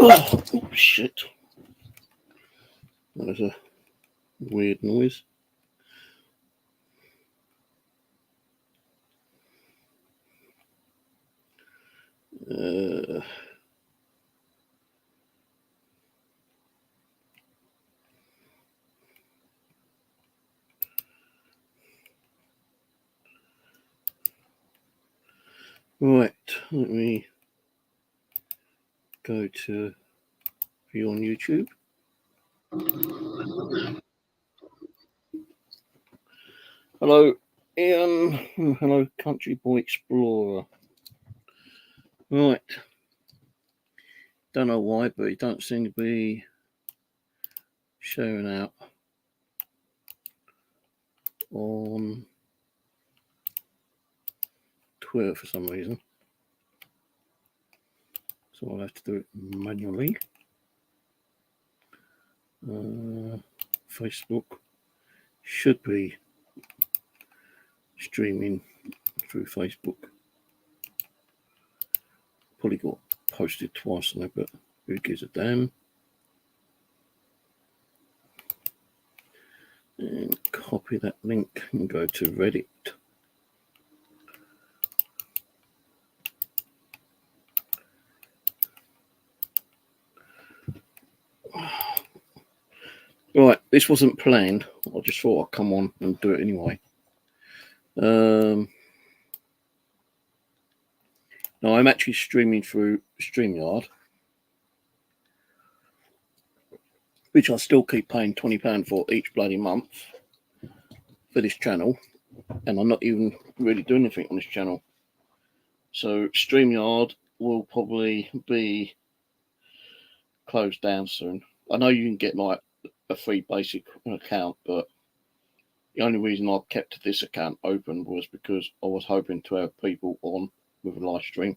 Oh, shit. That was a weird noise. Right, let me go to view on YouTube. Hello, Ian. Hello, Country Boy Explorer. Right. Don't know why, but it don't seem to be showing out on Twitter for some reason. So I'll have to do it manually. Facebook should be streaming through Facebook. Probably got posted twice on it, but who gives a damn? And copy that link and go to Reddit. Right, this wasn't planned. I just thought I'd come on and do it anyway. Now, I'm actually streaming through Streamyard, which I still keep paying £20 for each bloody month for this channel, and I'm not even really doing anything on this channel. So Streamyard will probably be closed down soon. I know you can get like a free basic account, but the only reason I kept this account open was because I was hoping to have people on with a live stream.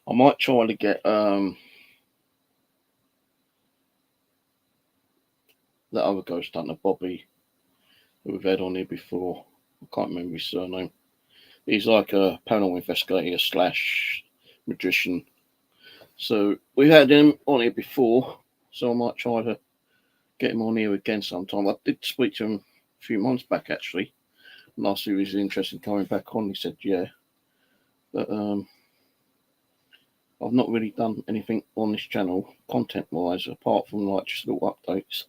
I might try to get that other ghost hunter, Bobby, who we've had on here before. I can't remember his surname. He's like a paranormal investigator / magician. So we've had him on here before, so I might try to get him on here again sometime. I did speak to him a few months back, actually, and asked if he was interested in coming back on. He said, yeah. But I've not really done anything on this channel, content-wise, apart from like just little updates.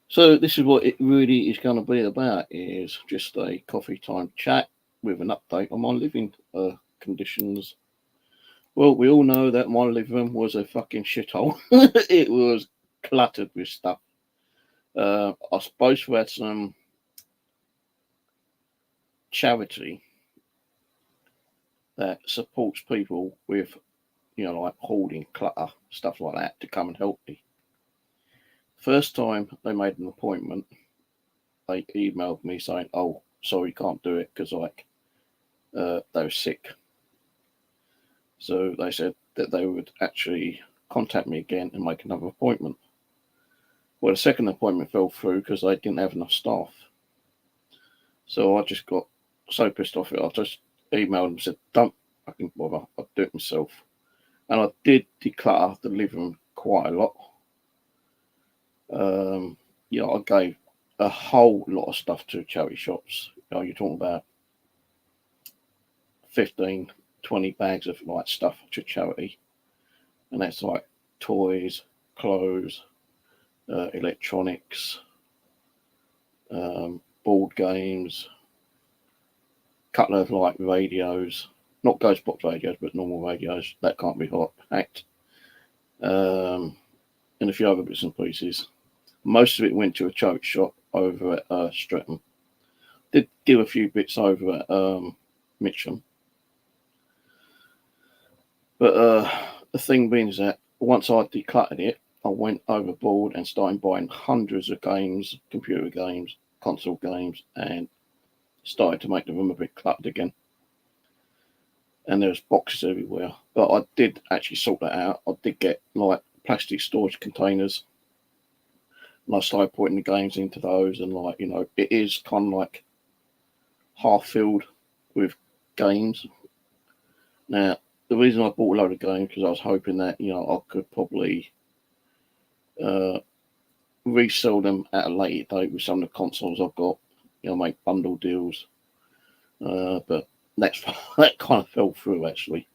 So this is what it really is going to be about, is just a coffee time chat with an update on my living conditions. Well, we all know that my living room was a fucking shithole. It was cluttered with stuff. I suppose we had some charity that supports people with, like hoarding, clutter, stuff like that, to come and help me. First time they made an appointment, they emailed me saying, "Oh, sorry, can't do it because they were sick." So they said that they would actually contact me again and make another appointment. Well, the second appointment fell through because they didn't have enough staff. So I just got so pissed off it, I just emailed them and said, "Don't fucking bother, I'll do it myself." And I did declutter the living room quite a lot. I gave a whole lot of stuff to charity shops. You're talking about 15, 20 bags of like stuff to charity. And that's like toys, clothes, electronics, board games, couple of like radios, not ghost box radios, but normal radios that can't be hacked, and a few other bits and pieces. Most of it went to a charity shop over at Streatham. Did give a few bits over at Mitcham. But the thing being is that once I decluttered it, I went overboard and started buying hundreds of games, computer games, console games, and started to make the room a bit cluttered again. And there's boxes everywhere. But I did actually sort that out. I did get like plastic storage containers, and I started putting the games into those, and like, it is kind of like half filled with games. Now, the reason I bought a load of games because I was hoping that I could probably uh, resell them at a later date with some of the consoles I've got. Make bundle deals. But that's that kind of fell through actually.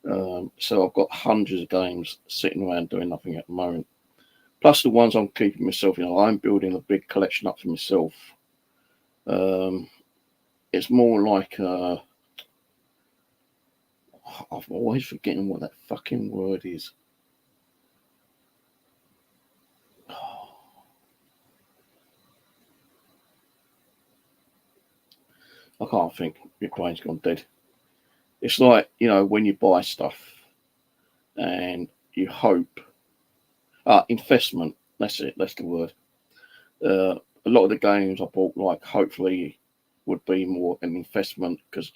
So I've got hundreds of games sitting around doing nothing at the moment. Plus the ones I'm keeping myself. I'm building a big collection up for myself. It's more like I'm always forgetting what that fucking word is. I can't think. My brain's gone dead. It's like when you buy stuff and you hope. Investment. That's it. That's the word. A lot of the games I bought, like, hopefully would be more an investment because,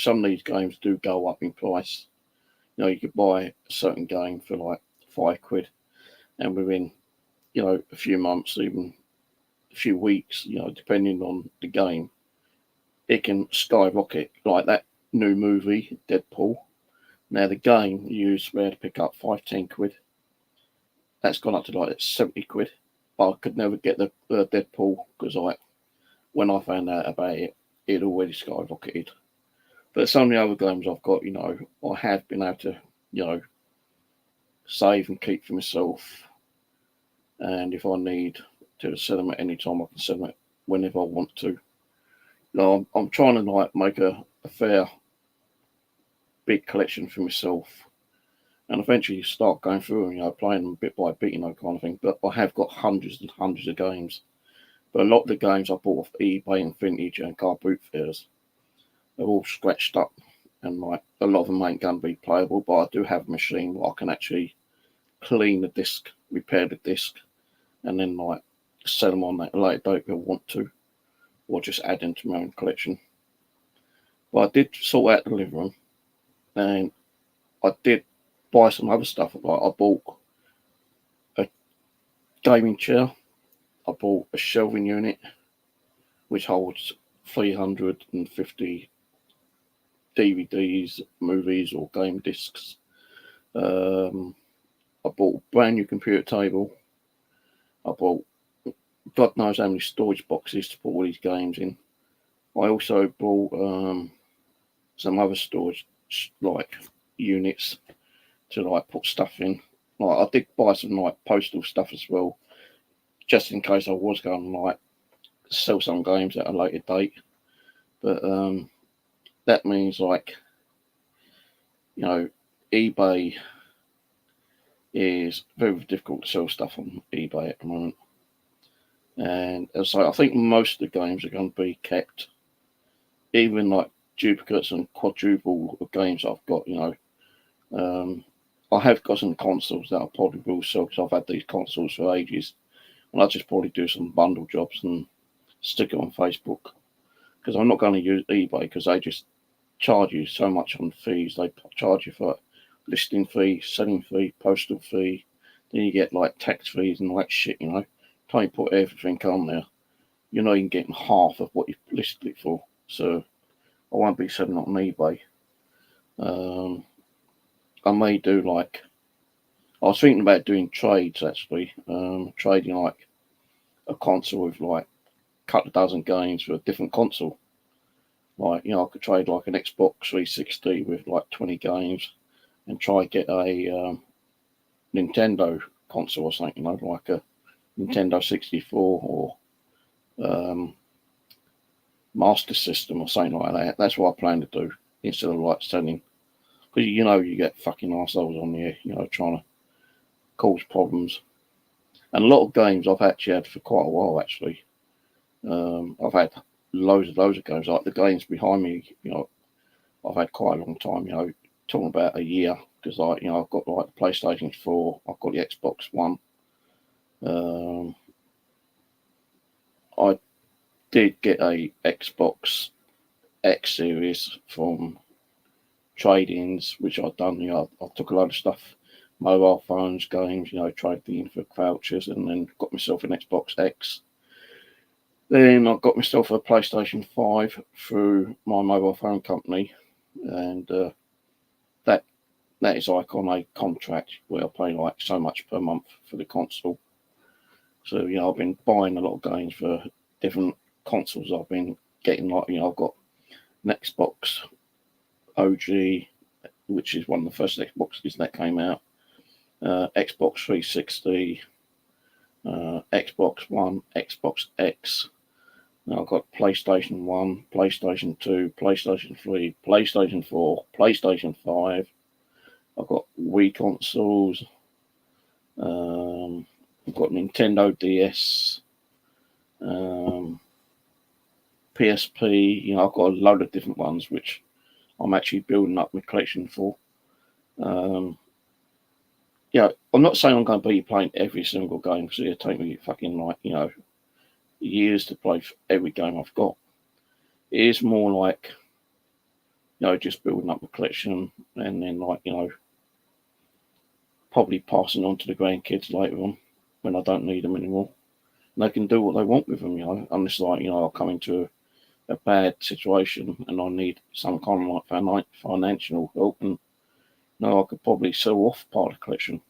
some of these games do go up in price. You could buy a certain game for like £5, and within, a few months, even a few weeks, depending on the game, it can skyrocket. Like that new movie, Deadpool. Now the game you used to pick up £5-10. That's gone up to like £70. But I could never get the Deadpool because when I found out about it, it already skyrocketed. But some of the other games I've got, I have been able to, save and keep for myself. And if I need to sell them at any time, I can sell them whenever I want to. I'm trying to make a fair big collection for myself, and eventually start going through and playing them bit by bit, kind of thing. But I have got hundreds and hundreds of games. But a lot of the games I bought off eBay and Vintage and car boot fairs, they're all scratched up, and a lot of them ain't going to be playable. But I do have a machine where I can actually clean the disc, repair the disc, and then sell them on that later date if I want to, or just add them to my own collection. But I did sort out the living room, and I did buy some other stuff. Like I bought a gaming chair, I bought a shelving unit which holds 350 DVDs, movies, or game discs. I bought a brand new computer table. I bought God knows how many storage boxes to put all these games in. I also bought some other storage units to put stuff in. I did buy some postal stuff as well, just in case I was going to sell some games at a later date. But that means eBay is very difficult to sell stuff on eBay at the moment. And as I think most of the games are going to be kept, even duplicates and quadruple of games I've got. I have got some consoles that I probably will sell because I've had these consoles for ages, and I'll just probably do some bundle jobs and stick it on Facebook because I'm not going to use eBay because they just charge you so much on fees. They charge you for listing fee, selling fee, postal fee. Then you get tax fees and all that shit. Trying to put everything on there, you're not even getting half of what you listed it for. So I won't be selling it on eBay. I may do I was thinking about doing trades actually, trading a console with a couple of dozen games for a different console. I could trade an Xbox 360 with 20 games and try get a Nintendo console or something, like a Nintendo 64 or Master System or something like that. That's what I plan to do instead of selling. Because you get fucking arseholes on there, trying to cause problems. And a lot of games I've actually had for quite a while, actually. I've had loads of games. Like the games behind me, I've had quite a long time, talking about a year. Because, I've got the PlayStation 4, I've got the Xbox One. I did get a Xbox X series from trade-ins, which I've done. I took a load of stuff, mobile phones, games, traded in for vouchers, and then got myself an Xbox X. Then I got myself a PlayStation 5 through my mobile phone company, and that that is like on a contract where I pay like so much per month for the console. So I've been buying a lot of games for different consoles. I've been getting like I've got an Xbox OG, which is one of the first Xboxes that came out. Xbox 360, Xbox One, Xbox X. Now I've got PlayStation 1, PlayStation 2, PlayStation 3, PlayStation 4, PlayStation 5. I've got Wii consoles. I've got Nintendo DS, PSP. I've got a load of different ones which I'm actually building up my collection for. I'm not saying I'm going to be playing every single game because it'll take me fucking years to play every game I've got. It is more like just building up my collection and then probably passing on to the grandkids later on when I don't need them anymore. And they can do what they want with them, unless I'll come into a bad situation and I need some kind of like financial help, and I could probably sell off part of the collection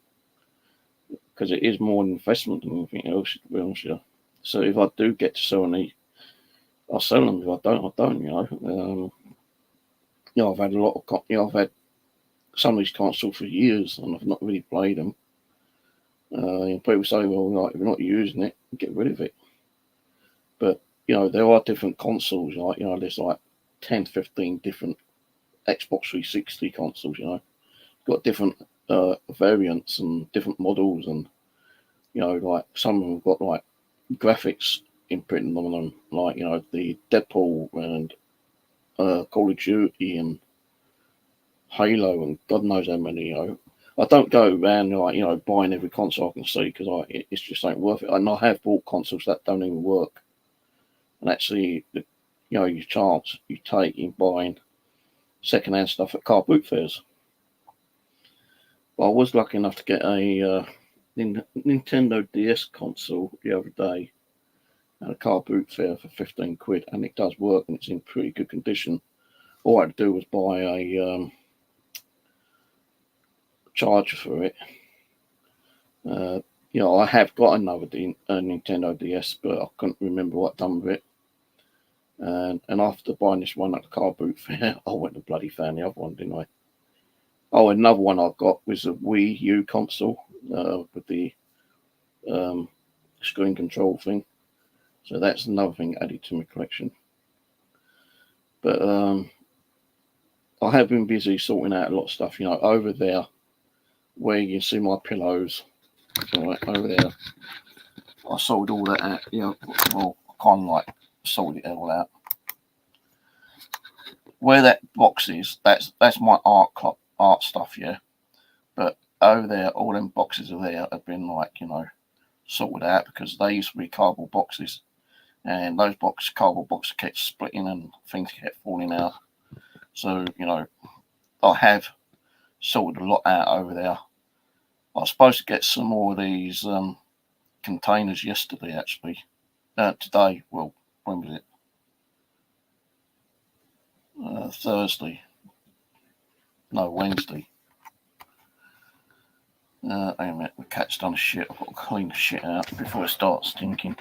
because it is more an investment than anything else, to be honest with you. So if I do get to sell any, I'll sell them. If I don't, I don't. I've had a lot of, I've had some of these consoles for years and I've not really played them. People say, well, if you're not using it, get rid of it. But there are different consoles. There's like 10, 15 different Xbox 360 consoles. Got different variants and different models, and like some of them have got like graphics imprinted on them, like the Deadpool and Call of Duty and Halo and God knows how many. I don't go around buying every console I can see because it's just ain't worth it. And I have bought consoles that don't even work. And actually, your chance you take in buying second-hand stuff at car boot fairs. But I was lucky enough to get a Nintendo DS console the other day at a car boot fair for 15 quid, and it does work and it's in pretty good condition. All I had to do was buy a charger for it. I have got another Nintendo DS, but I couldn't remember what I'd done with it. And after buying this one at the car boot fair, I went and bloody found the other one, didn't I? Oh, another one I got was a Wii U console with the screen control thing. So that's another thing added to my collection. But I have been busy sorting out a lot of stuff. Over there, where you can see my pillows, right over there, I sold all that out. Well, I kind of like sold it all out. Where that box is, that's my art stuff, yeah. But over there, all them boxes are there have been sorted out because they used to be cardboard boxes, and those cardboard boxes kept splitting and things kept falling out. So I have sorted a lot out over there. I was supposed to get some more of these containers yesterday, actually. Today, well, when was it? Thursday. No, Wednesday. Hang on a minute, the cat's done shit. I've got to clean the shit out before it starts stinking.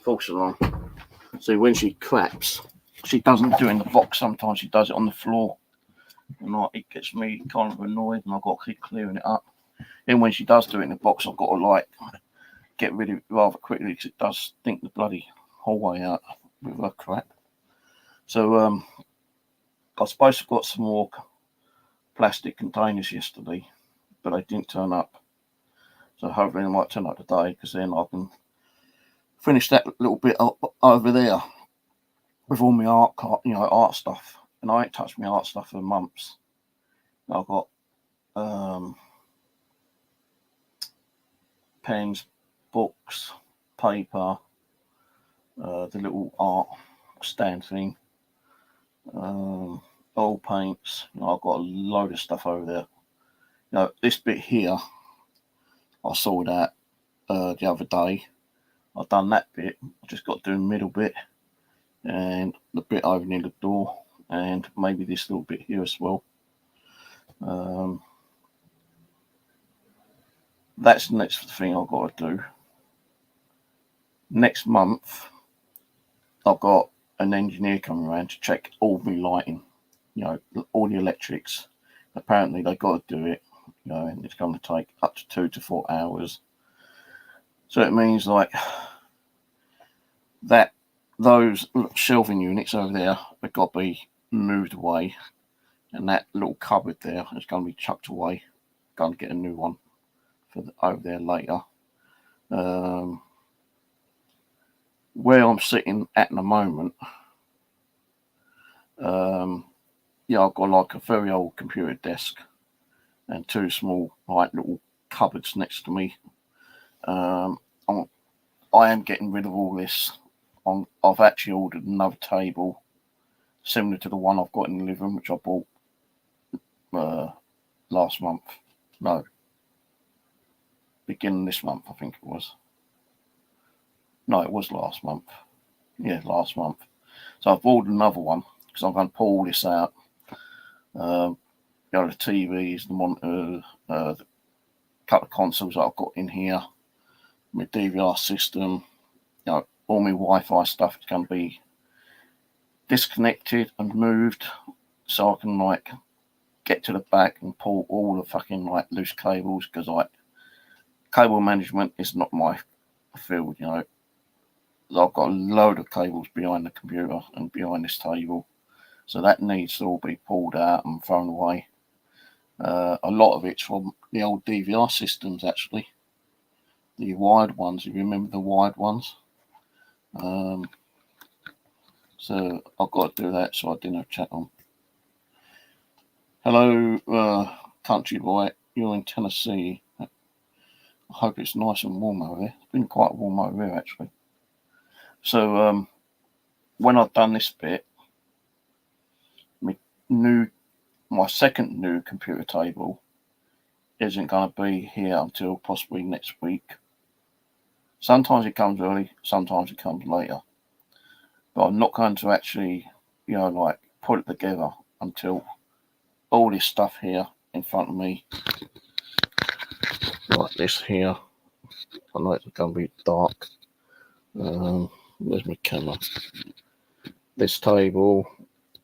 False alarm. See, when she craps, she doesn't do it in the box. Sometimes she does it on the floor, and it gets me kind of annoyed, and I've got to keep clearing it up. Then when she does do it in the box, I've got to get rid of it rather quickly because it does stink the bloody whole way out with her crap. So I was supposed to have got some more plastic containers yesterday, but they didn't turn up. So hopefully they might turn up today because then I can finish that little bit over there with all my art stuff. And I ain't touched my art stuff for months. I've got pens, books, paper, the little art stand thing, oil paints. I've got a load of stuff over there. This bit here, I saw that the other day. I've done that bit. I just got to do the middle bit and the bit over near the door, and maybe this little bit here as well. That's the next thing I've got to do. Next month, I've got an engineer coming around to check all my lighting, all the electrics. Apparently, they've got to do it, and it's going to take up to 2 to 4 hours. So it means like that those shelving units over there have got to be moved away, and that little cupboard there is going to be chucked away. Going to get a new one for over there later. Where I'm sitting at the moment, I've got like a very old computer desk and 2 small little cupboards next to me. I am getting rid of all this. I've actually ordered another table similar to the one I've got in the living room, which I bought last month. No, beginning this month, I think it was. No, it was last month. Yeah, last month. So I've ordered another one because I'm going to pull all this out. The TVs, the monitor, the couple of consoles that I've got in here, my DVR system, all my Wi-Fi stuff is going to be disconnected and moved, so I can get to the back and pull all the fucking loose cables, because cable management is not my field. I've got a load of cables behind the computer and behind this table, so that needs to all be pulled out and thrown away. A lot of it's from the old DVR systems, actually, the wired ones. You remember the wired ones? So I've got to do that, so I didn't have chat on. Hello, country boy. You're in Tennessee. I hope it's nice and warm over there. It's been quite warm over here, actually. So when I've done this bit, my second new computer table isn't going to be here until possibly next week. Sometimes it comes early, sometimes it comes later. But I'm not going to actually, put it together until all this stuff here in front of me, like this here. I know it's going to be dark. Where's my camera? This table,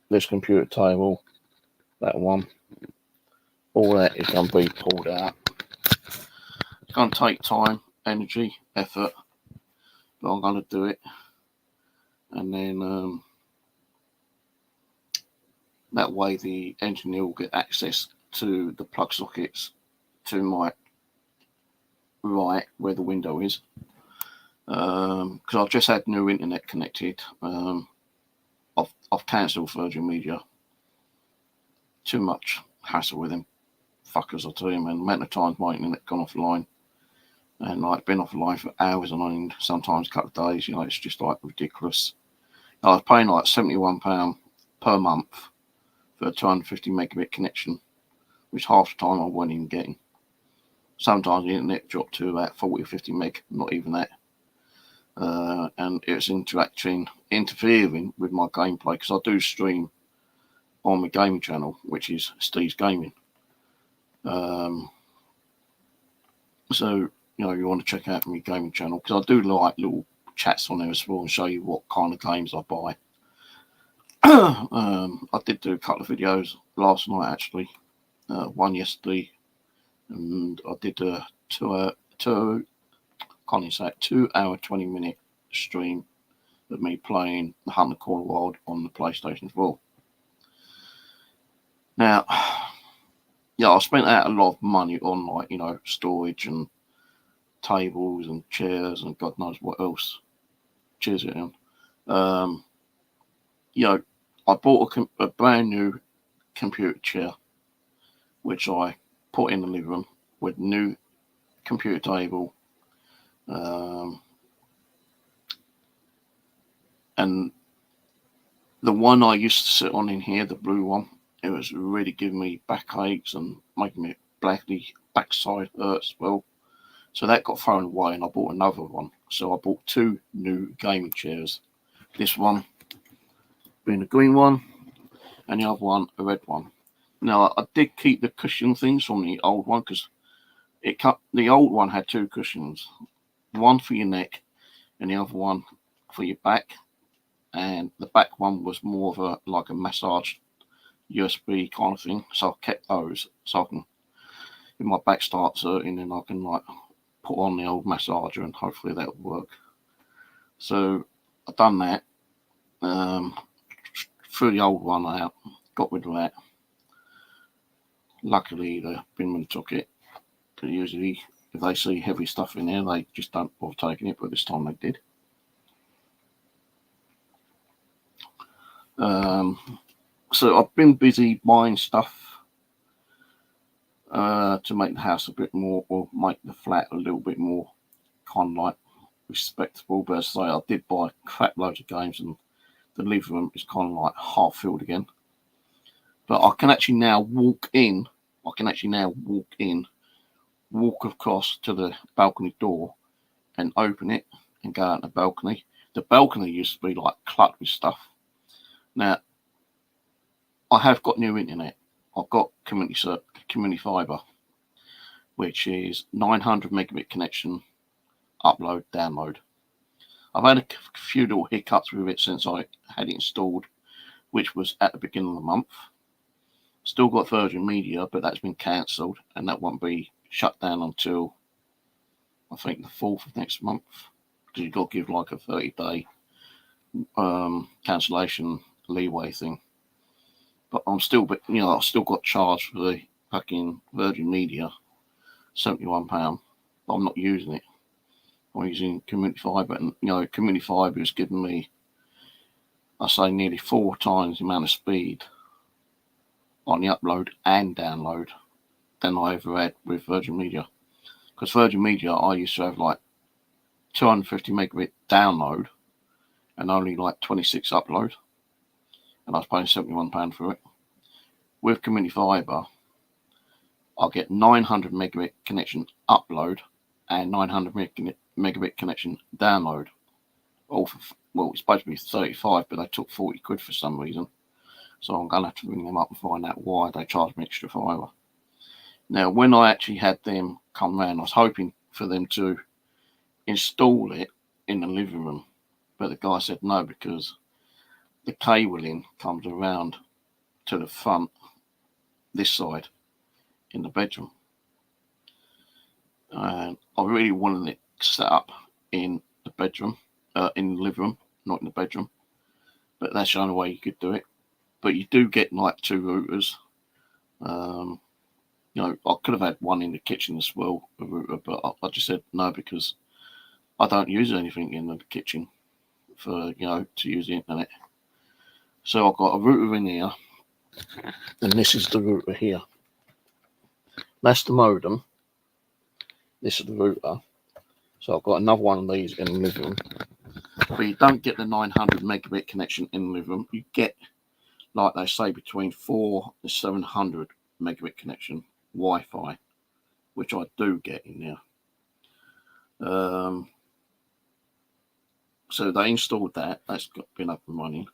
this computer table, that one. All that is going to be pulled out. It's going to take time, energy, effort, but I'm going to do it. And then that way the engineer will get access to the plug sockets to my right where the window is. Because I've just had new internet connected. I've cancelled Virgin Media. Too much hassle with them fuckers, I tell you, man. The amount of times my internet gone offline, and been offline for hours on end, sometimes a couple of days. It's just ridiculous. I was paying £71 per month for a 250 megabit connection, which half the time I wasn't even getting. Sometimes the internet dropped to about 40 or 50 meg, not even that. And it's interfering with my gameplay, because I do stream on my gaming channel, which is Steve's Gaming. So, you want to check out my gaming channel, because I do little chats on there as well and show you what kind of games I buy. I did do a couple of videos last night, actually. One yesterday, and I did a 2 hour 20-minute stream of me playing The Hunt of Call Wild on the PlayStation 4. Now, I spent out a lot of money on storage and tables and chairs and God knows what else. Cheers, Ian. I bought a brand new computer chair, which I put in the living room with new computer table. And the one I used to sit on in here, the blue one, it was really giving me backaches and making me backside hurt as well. So that got thrown away, and I bought another one. So I bought 2 new gaming chairs. This one being a green one, and the other one a red one. Now I did keep the cushion things from the old one because the old one had 2 cushions, one for your neck and the other one for your back. And the back one was more of a massage USB kind of thing. So I kept those so I can, if my back starts hurting, then I can put on the old massager and hopefully that will work. So I've done that. Threw the old one out, got rid of that. Luckily the binman took it. Usually if they see heavy stuff in there, they just don't bother taking it, but this time they did. So I've been busy buying stuff to make the house a bit more, or make the flat a little bit more kind of respectable. But as I say, I did buy crap loads of games, and the living room is kind of half filled again. But I can actually now walk in. Walk across to the balcony door and open it and go out the balcony. The balcony used to be cluttered with stuff. Now, I have got new internet. I've got community fibre, which is 900 megabit connection, upload, download. I've had a few little hiccups with it since I had it installed, which was at the beginning of the month. Still got Virgin Media, but that's been cancelled, and that won't be shut down until I think the 4th of next month, because you've got to give a 30-day cancellation leeway thing. But I've still got charged for the fucking Virgin Media, £71, but I'm not using it. I'm using community fibre, and community fibre has given me, I say, nearly 4 times the amount of speed on the upload and download than I ever had with Virgin Media. Because Virgin Media, I used to have 250 megabit download and only 26 upload, and I was paying £71 for it. With community fibre, I'll get 900 megabit connection upload and 900 megabit connection download. It's supposed to be 35, but they took 40 quid for some reason. So I'm going to have to ring them up and find out why they charged me extra fibre. Now, when I actually had them come round, I was hoping for them to install it in the living room. But the guy said no, because the cabling comes around to the front, this side, in the bedroom. And I really wanted it set up in the bedroom, in the living room, not in the bedroom. But that's the only way you could do it. But you do get 2 routers. I could have had one in the kitchen as well, a router, but I just said no, because I don't use anything in the kitchen for, to use the internet. So I've got a router in here, and this is the router here. That's the modem. This is the router. So I've got another one of these in the living room. But you don't get the 900 megabit connection in the living room. You get, like they say, between 400 and 700 megabit connection Wi-Fi, which I do get in there. So they installed that. That's been up and running.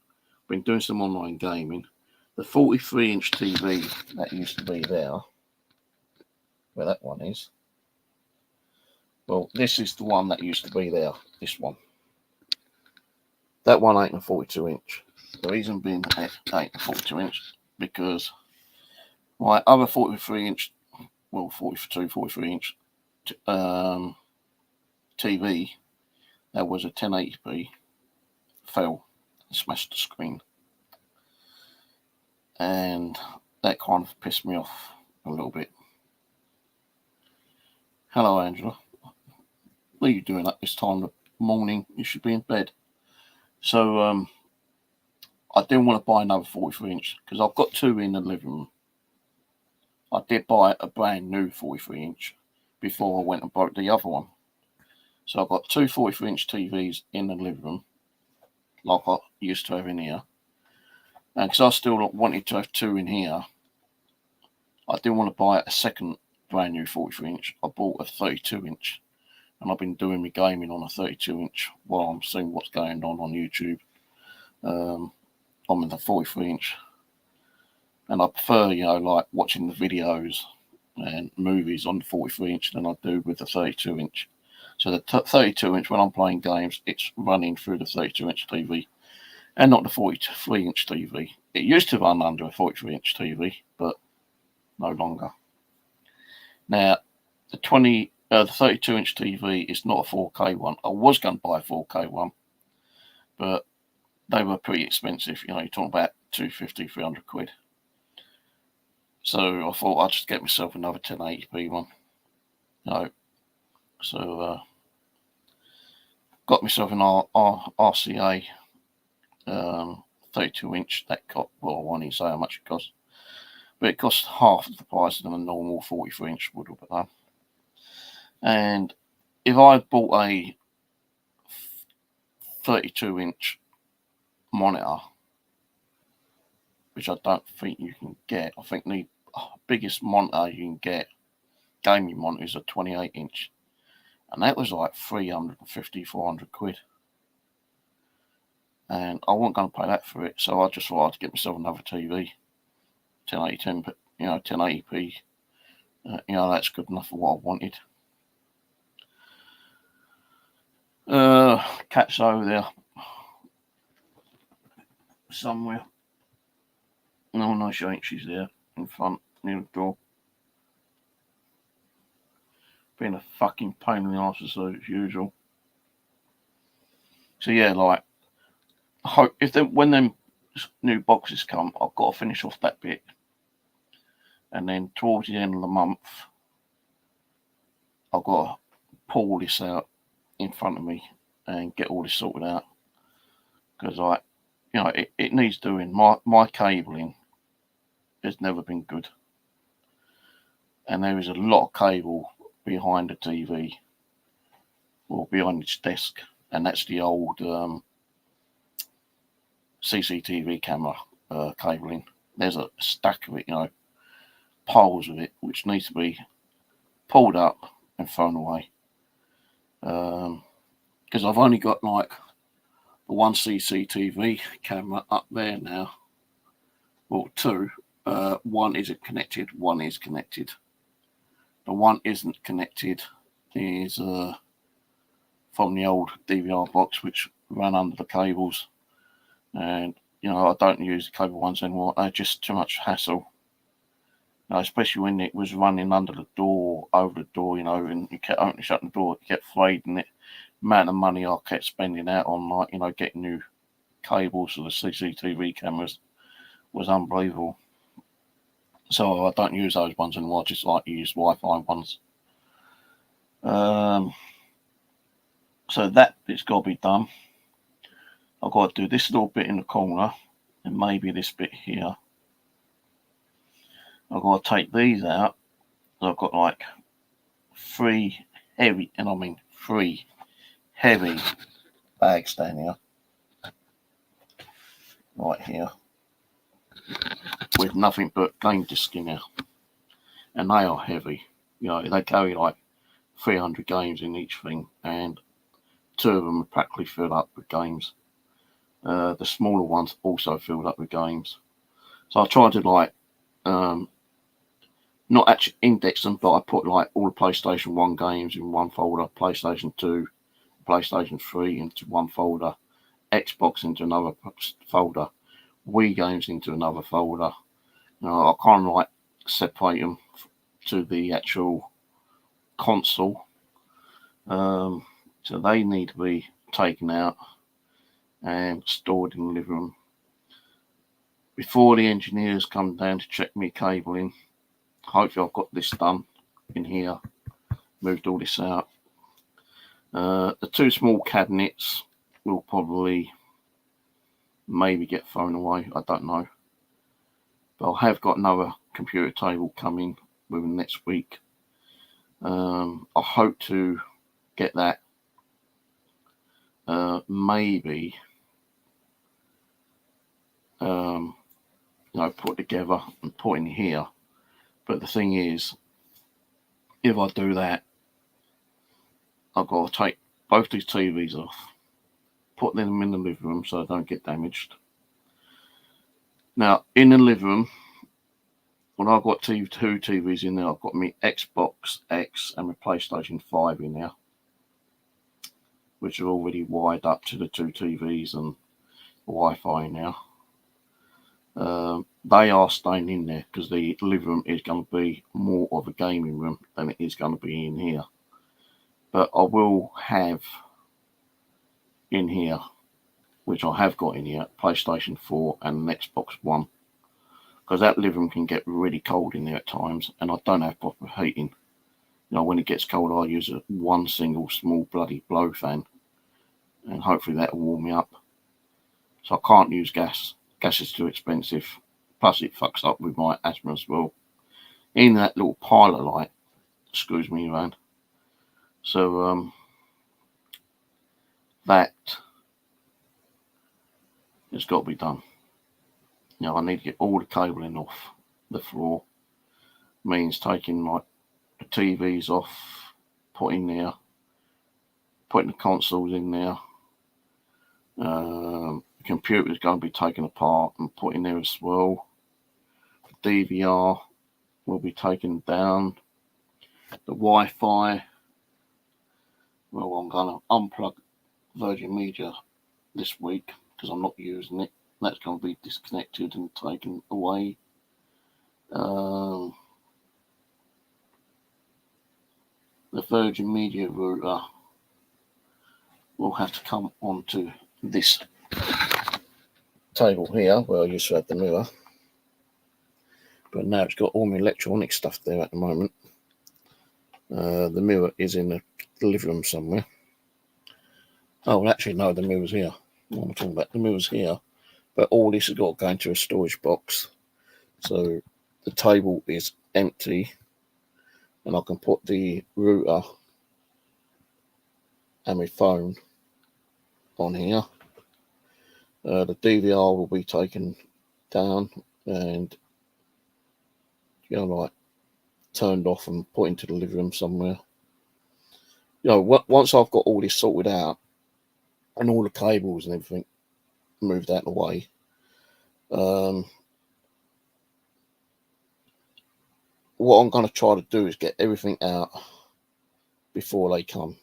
Been doing some online gaming. The 43-inch TV that used to be there, where that one is. Well, this is the one that used to be there. This one. That one ain't a 42-inch. The reason being it ain't a 42-inch because my other 43-inch, 43-inch TV, that was a 1080p, fell and smashed the screen. And that kind of pissed me off a little bit. Hello, Angela. What are you doing at this time of the morning? You should be in bed. So I didn't want to buy another 43-inch because I've got 2 in the living room. I did buy a brand new 43-inch before I went and broke the other one. So I've got 2 43-inch TVs in the living room, like I used to have in here. And because I still wanted to have two in here, I didn't want to buy a second brand new 43-inch. I bought a 32-inch, and I've been doing my gaming on a 32-inch while I'm seeing what's going on YouTube. I'm in the 43-inch, and I prefer, like watching the videos and movies on the 43-inch than I do with the 32-inch. So the 32-inch, when I'm playing games, it's running through the 32-inch TV and not the 43-inch TV. It used to run under a 43-inch TV, but no longer. Now, the 32-inch TV is not a 4K one. I was going to buy a 4K one, but they were pretty expensive. You're talking about 250, 300 quid. So I thought I'd just get myself another 1080p one. So got myself an RCA 32-inch. That got, well, I won't even say how much it cost, but it cost half of the price of a normal 43-inch would have done. And if I bought a 32-inch monitor, which I don't think you can get, I think the biggest monitor you can get, gaming monitor, is a 28-inch. And that was like 350, 400 quid. And I wasn't going to pay that for it, so I just thought I'd get myself another TV, 1080p. That's good enough for what I wanted. Cat's over there somewhere. No, she ain't. She's there in front near the door. Being a fucking pain in the arse as usual. So yeah, like, I hope when them new boxes come, I've got to finish off that bit, and then towards the end of the month, I've got to pull this out in front of me and get all this sorted out, because it needs doing. My cabling has never been good, and there is a lot of cable behind the TV, or behind its desk, and that's the old CCTV camera cabling. There's a stack of it, piles of it, which needs to be pulled up and thrown away. Because I've only got like the one CCTV camera up there now, or two. One isn't connected, one is connected. The one isn't connected is from the old DVR box, which ran under the cables. And, I don't use the cable ones anymore. They're just too much hassle. Especially when it was running under the door, over the door, and you kept opening and shutting the door, it kept fading it. The amount of money I kept spending out on, getting new cables for the CCTV cameras was unbelievable. So I don't use those ones anymore. I just use Wi-Fi ones. So that bit's got to be done. I've got to do this little bit in the corner, and maybe this bit here. I've got to take these out. I've got like three heavy bags down here, right here, with nothing but game discs in there, and they are heavy. They carry like 300 games in each thing, and two of them are practically filled up with games. The smaller ones also filled up with games. So I tried to not actually index them, but I put like all the PlayStation 1 games in one folder, PlayStation 2, PlayStation 3 into one folder, Xbox into another folder, Wii games into another folder. I kind of separate them to the actual console. So they need to be taken out and stored in the living room. Before the engineers come down to check me cabling, hopefully I've got this done in here, moved all this out. The two small cabinets will probably maybe get thrown away, I don't know. But I have got another computer table coming within next week. I hope to get that maybe put together and put in here. But the thing is, if I do that, I've got to take both these TVs off, put them in the living room so they don't get damaged. Now, in the living room, when I've got two TVs in there, I've got my Xbox X and my PlayStation 5 in there, which are already wired up to the two TVs and Wi-Fi now. They are staying in there because the living room is going to be more of a gaming room than it is going to be in here. But I will have in here, which I have got in here, PlayStation 4 and an Xbox One, because that living room can get really cold in there at times, and I don't have proper heating. When it gets cold, I use one single small bloody blow fan, and hopefully that will warm me up. So I can't use gas. Gas is too expensive. Plus it fucks up with my asthma as well. In that little pilot light screws me around. So that has got to be done. I need to get all the cabling off the floor. Means taking the TVs off, putting the consoles in there. The computer is going to be taken apart and put in there as well. The DVR will be taken down. The Wi-Fi, well, I'm going to unplug Virgin Media this week because I'm not using it. That's going to be disconnected and taken away. The Virgin Media router will have to come onto this table here where I used to have the mirror, but now it's got all my electronic stuff there at the moment. The mirror is in the living room somewhere. Oh, actually, no, the mirror's here. What am I talking about? The mirror's here, but all this has got to go into a storage box. So the table is empty, and I can put the router and my phone on here. The DVR will be taken down and turned off and put into the living room somewhere. Once I've got all this sorted out and all the cables and everything moved out of the way, what I'm going to try to do is get everything out before they come.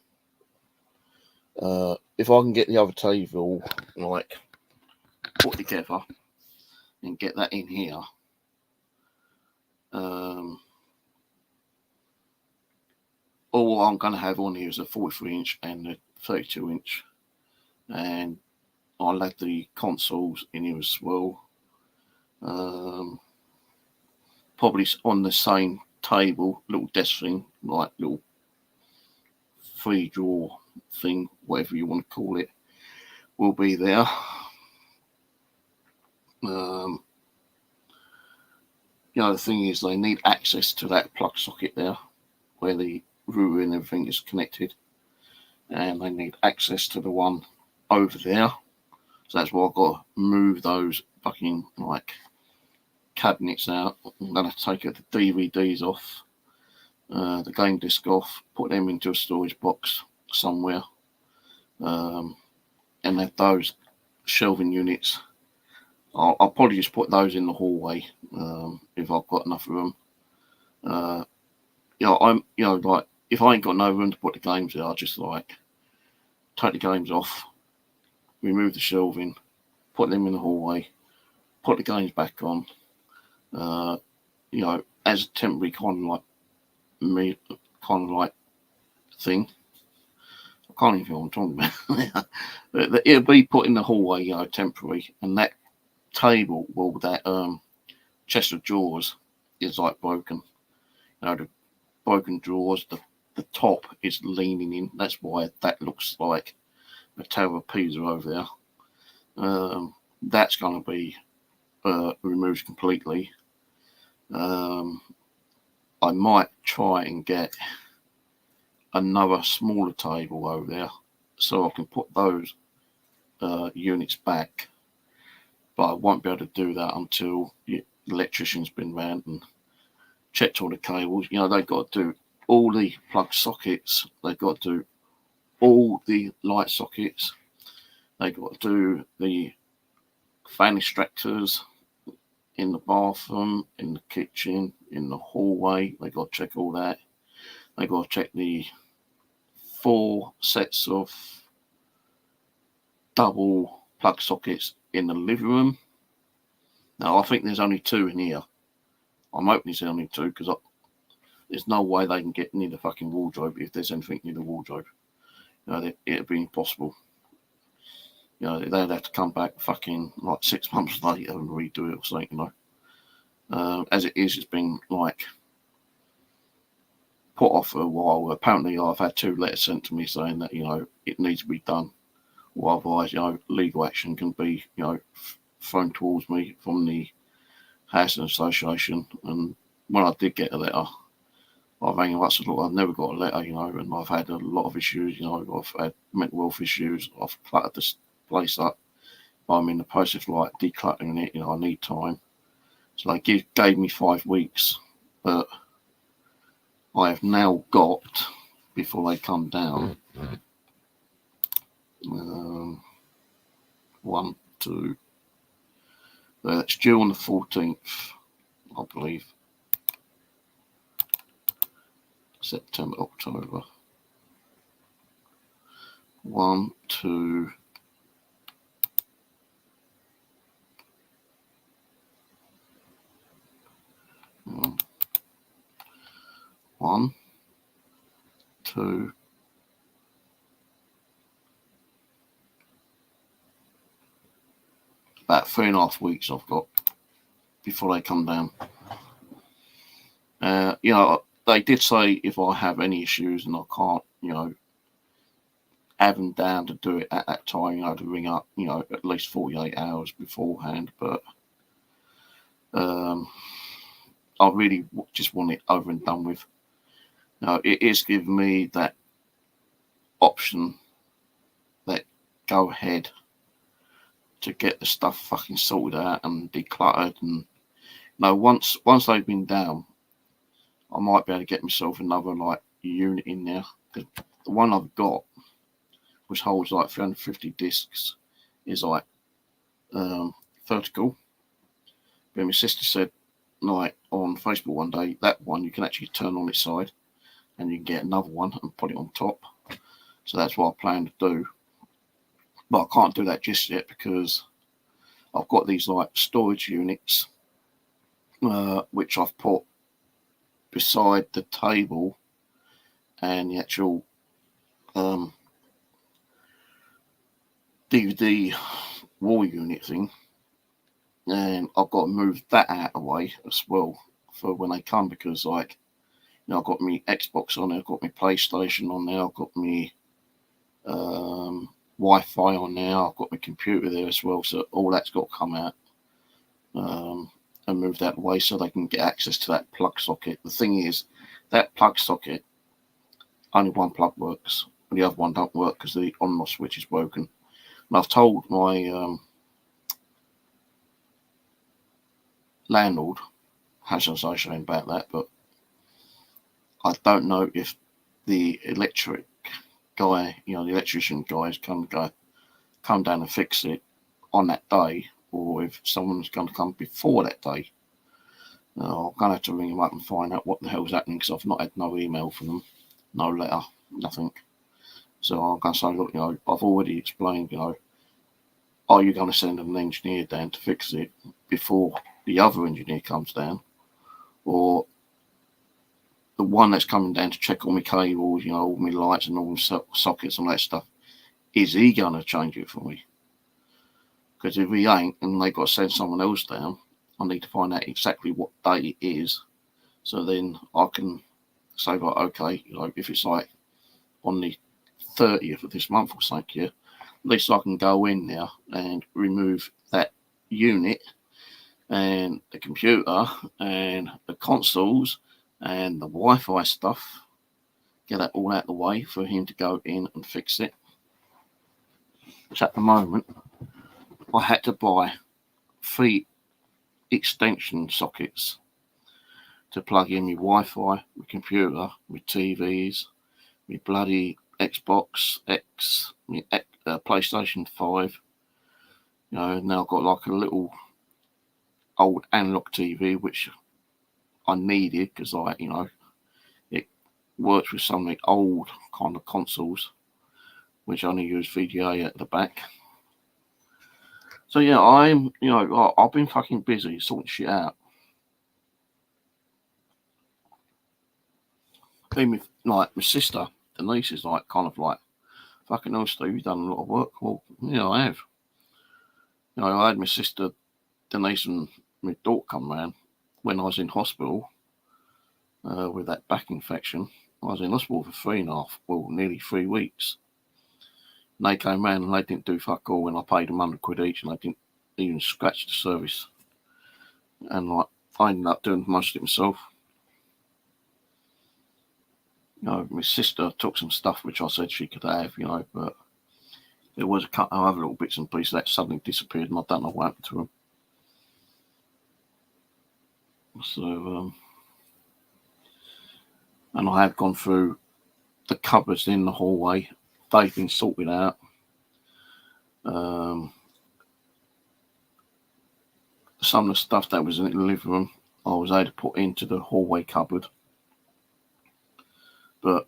If I can get the other table put together and get that in here, all I'm going to have on here is a 43-inch and a 32-inch, and I'll have the consoles in here as well. Probably on the same table, little desk thing, little 3-drawer thing, whatever you want to call it, will be there. The thing is, they need access to that plug socket there where the router and everything is connected, and they need access to the one over there. So that's why I've got to move those fucking cabinets out. I'm going to take the DVDs off, the game disc off, put them into a storage box somewhere, and have those shelving units. I'll probably just put those in the hallway if I've got enough room. If I ain't got no room to put the games there, I'll just take the games off, remove the shelving, put them in the hallway, put the games back on. As a temporary thing. I can't even know what I'm talking about. It'll be put in the hallway, temporary, and that table, that chest of drawers is broken. The broken drawers, the top is leaning in. That's why that looks like a Tower of Pisa over there. That's going to be removed completely. I might try and get another smaller table over there so I can put those units back but I won't be able to do that until the electrician's been round and checked all the cables. They've got to do all the plug sockets, they've got to do all the light sockets, they've got to do the fan extractors in the bathroom, in the kitchen, in the hallway. They've got to check all that. They've got to check the 4 sets of double plug sockets in the living room. Now, I think there's only 2 in here. I'm hoping there's only 2 because there's no way they can get near the fucking wardrobe if there's anything near the wardrobe. It'd be impossible. They'd have to come back fucking like 6 months later and redo it or something, As it is, it's been like put off for a while. Apparently, I've had 2 letters sent to me saying that, it needs to be done. Or otherwise, legal action can be, thrown towards me from the Housing Association. And when I did get a letter, I rang them up and said, look, I've never got a letter, and I've had a lot of issues, I've had mental health issues, I've cluttered this place up, but I'm in the process of like decluttering it, I need time. So they gave me 5 weeks, but I have now got, before they come down, 1, 2, it's due on the 14th, I believe. September, October. 1, 2, 1, 2, about 3.5 weeks I've got before they come down. They did say if I have any issues and I can't, have them down to do it at that time, to ring up, at least 48 hours beforehand. But I really just want it over and done with. It is giving me that option, that go ahead to get the stuff fucking sorted out and decluttered. And once they've been down, I might be able to get myself another unit in there. The one I've got, which holds 350 discs, is vertical. But my sister said on Facebook one day, that one you can actually turn on its side and you can get another one and put it on top. So that's what I plan to do. But I can't do that just yet because I've got these storage units, which I've put beside the table and the actual DVD wall unit thing, and I've got to move that out of the way as well for when they come, because I've got my Xbox on there, I've got my PlayStation on there, I've got my Wi-Fi on there, I've got my computer there as well, so all that's got to come out and move that away so they can get access to that plug socket. The thing is, that plug socket, only one plug works, and the other one don't work because the on-off switch is broken. And I've told my landlord, Housing Association, about that, but I don't know if the electric guy, the electrician guy is going to come down and fix it on that day, or if someone's going to come before that day. I'm going to have to ring them up and find out what the hell's happening, because I've not had no email from them, no letter, nothing. So I'm going to say, look, I've already explained, are you going to send an engineer down to fix it before the other engineer comes down? Or the one that's coming down to check all my cables, all my lights and all my sockets and that stuff, is he going to change it for me? Because if he ain't, and they've got to send someone else down, I need to find out exactly what day it is. So then I can say, okay, if it's on the 30th of this month or something, at least I can go in there and remove that unit and the computer and the consoles and the Wi-Fi stuff, get that all out of the way for him to go in and fix it. Which at the moment, I had to buy 3 extension sockets to plug in my Wi-Fi, my computer, my TVs, my bloody Xbox X, my PlayStation 5. You know, now I've got like a little old analog TV, which I needed because it works with some of the old kind of consoles, which only use VGA at the back. So yeah, I've been fucking busy sorting shit out. Even with, like, my sister, Denise, is like, kind of like, fucking hell, Steve, you've done a lot of work. Well, yeah, I have. You know, I had my sister, Denise, and my daughter come round when I was in hospital with that back infection. I was in hospital for nearly 3 weeks. And they came round and they didn't do fuck all when I paid them £100 each, and they didn't even scratch the service. And like, I ended up doing most of it myself. You know, my sister took some stuff which I said she could have, you know, but there was a couple of other little bits and pieces that suddenly disappeared, and I don't know what happened to them. So, and I have gone through the cupboards in the hallway. They've been sorted out. Some of the stuff that was in the living room, I was able to put into the hallway cupboard. But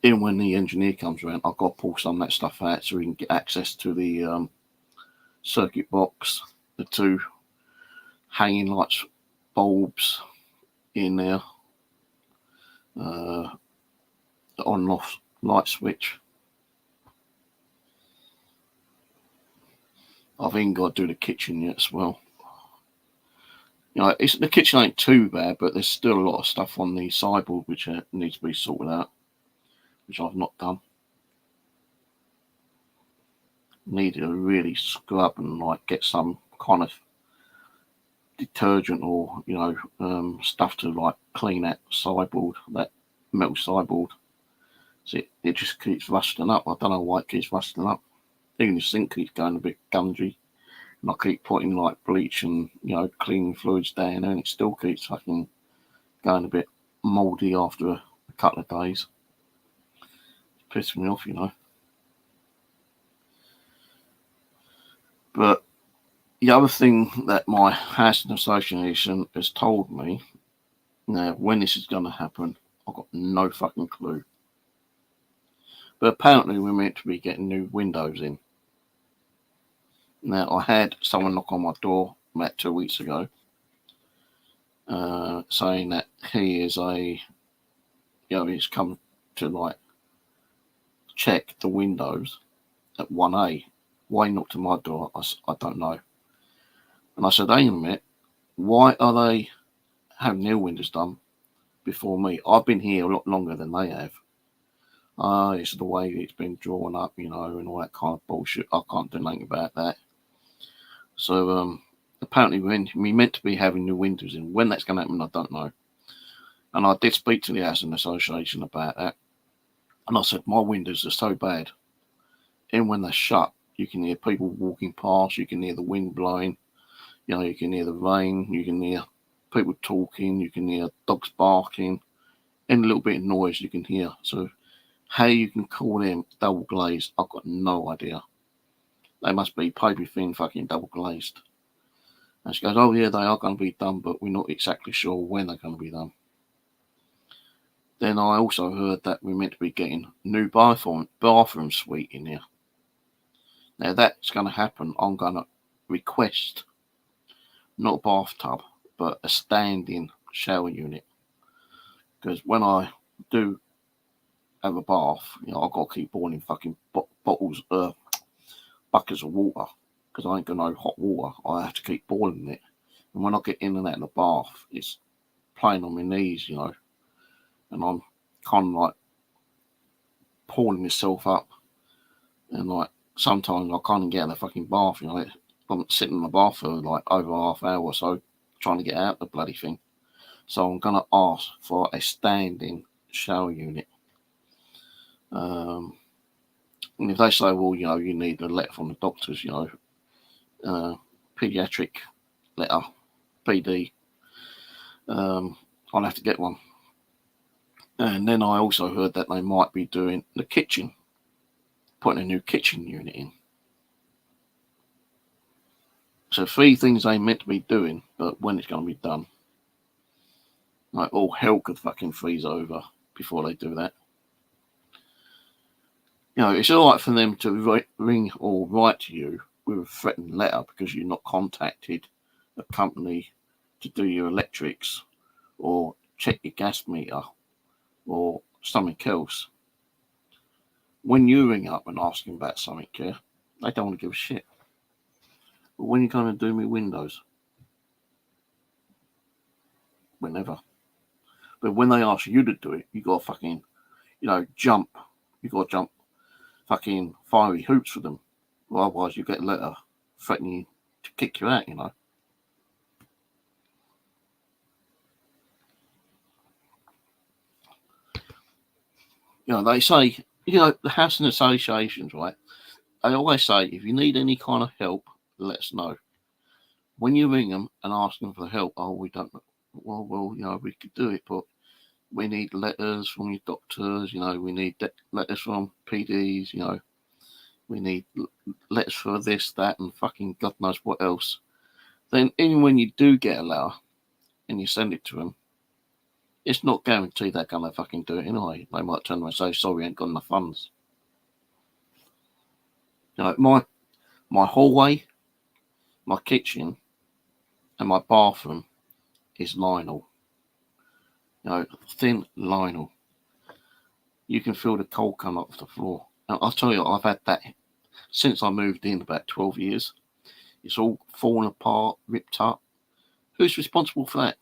even when the engineer comes around, I've got to pull some of that stuff out so we can get access to the circuit box, the 2 hanging lights, bulbs in there, the on and off light switch. I've even got to do the kitchen yet as well. You know, the kitchen ain't too bad, but there's still a lot of stuff on the sideboard which needs to be sorted out, which I've not done. Needed to really scrub and like get some kind of detergent or stuff to like clean that sideboard, that metal sideboard. So it just keeps rusting up. I don't know why it keeps rusting up. Even the sink keeps going a bit gungy, and I keep putting like bleach and cleaning fluids down, and it still keeps fucking going a bit mouldy after a couple of days. It's pissing me off, you know. But the other thing that my housing association has told me, now when this is going to happen, I've got no fucking clue. But apparently we're meant to be getting new windows in. Now, I had someone knock on my door about 2 weeks ago, saying that he is he's come to like check the windows at 1A. Why not to my door? I don't know. And I said, hang on a minute, why are they having their windows done before me? I've been here a lot longer than they have. It's the way it's been drawn up, and all that kind of bullshit. I can't do anything about that. So apparently we meant to be having new windows in. When that's going to happen, I don't know. And I did speak to the housing association about that. And I said, my windows are so bad. And when they're shut, you can hear people walking past, you can hear the wind blowing, you can hear the rain, you can hear people talking, you can hear dogs barking, any little bit of noise you can hear. So how you can call them double glazed, I've got no idea. They must be paper thin fucking double glazed. And she goes, oh yeah, they are going to be done, but we're not exactly sure when they're going to be done. Then I also heard that we're meant to be getting new bathroom suite in here. Now that's going to happen. I'm going to request not a bathtub, but a standing shower unit. Because when I do have a bath, I've got to keep boiling fucking buckets of water, because I ain't got no hot water. I have to keep boiling it. And when I get in and out of the bath, it's playing on my knees, and I'm kind of like pulling myself up, and like sometimes I can't get out of the fucking bath. I'm sitting in the bath for like over half hour or so trying to get out the bloody thing. So I'm gonna ask for a standing shower unit. And if they say, well, you need a letter from the doctors, paediatric letter, PD. I'll have to get one. And then I also heard that they might be doing the kitchen, putting a new kitchen unit in. So 3 things they meant to be doing, but when it's going to be done. Like all hell could fucking freeze over before they do that. It's all right for them to ring or write to you with a threatening letter because you've not contacted a company to do your electrics or check your gas meter or something else. When you ring up and ask them about something, they don't want to give a shit. But when you're going to do me windows? Whenever. But when they ask you to do it, you got to fucking, jump. You got to jump fucking fiery hoops for them. Or otherwise you get a letter threatening you to kick you out, They say, the housing associations, right? They always say, if you need any kind of help, let us know. When you ring them and ask them for help, we don't know. Well, we could do it, but we need letters from your doctors, we need letters from PDs, we need letters for this, that, and fucking God knows what else. Then even when you do get a letter and you send it to them, it's not guaranteed they're going to fucking do it anyway. They might turn around and say, sorry, we ain't got enough funds. My hallway, my kitchen, and my bathroom is vinyl. Thin vinyl. You can feel the cold come off the floor. And I'll tell you, I've had that since I moved in about 12 years. It's all fallen apart, ripped up. Who's responsible for that?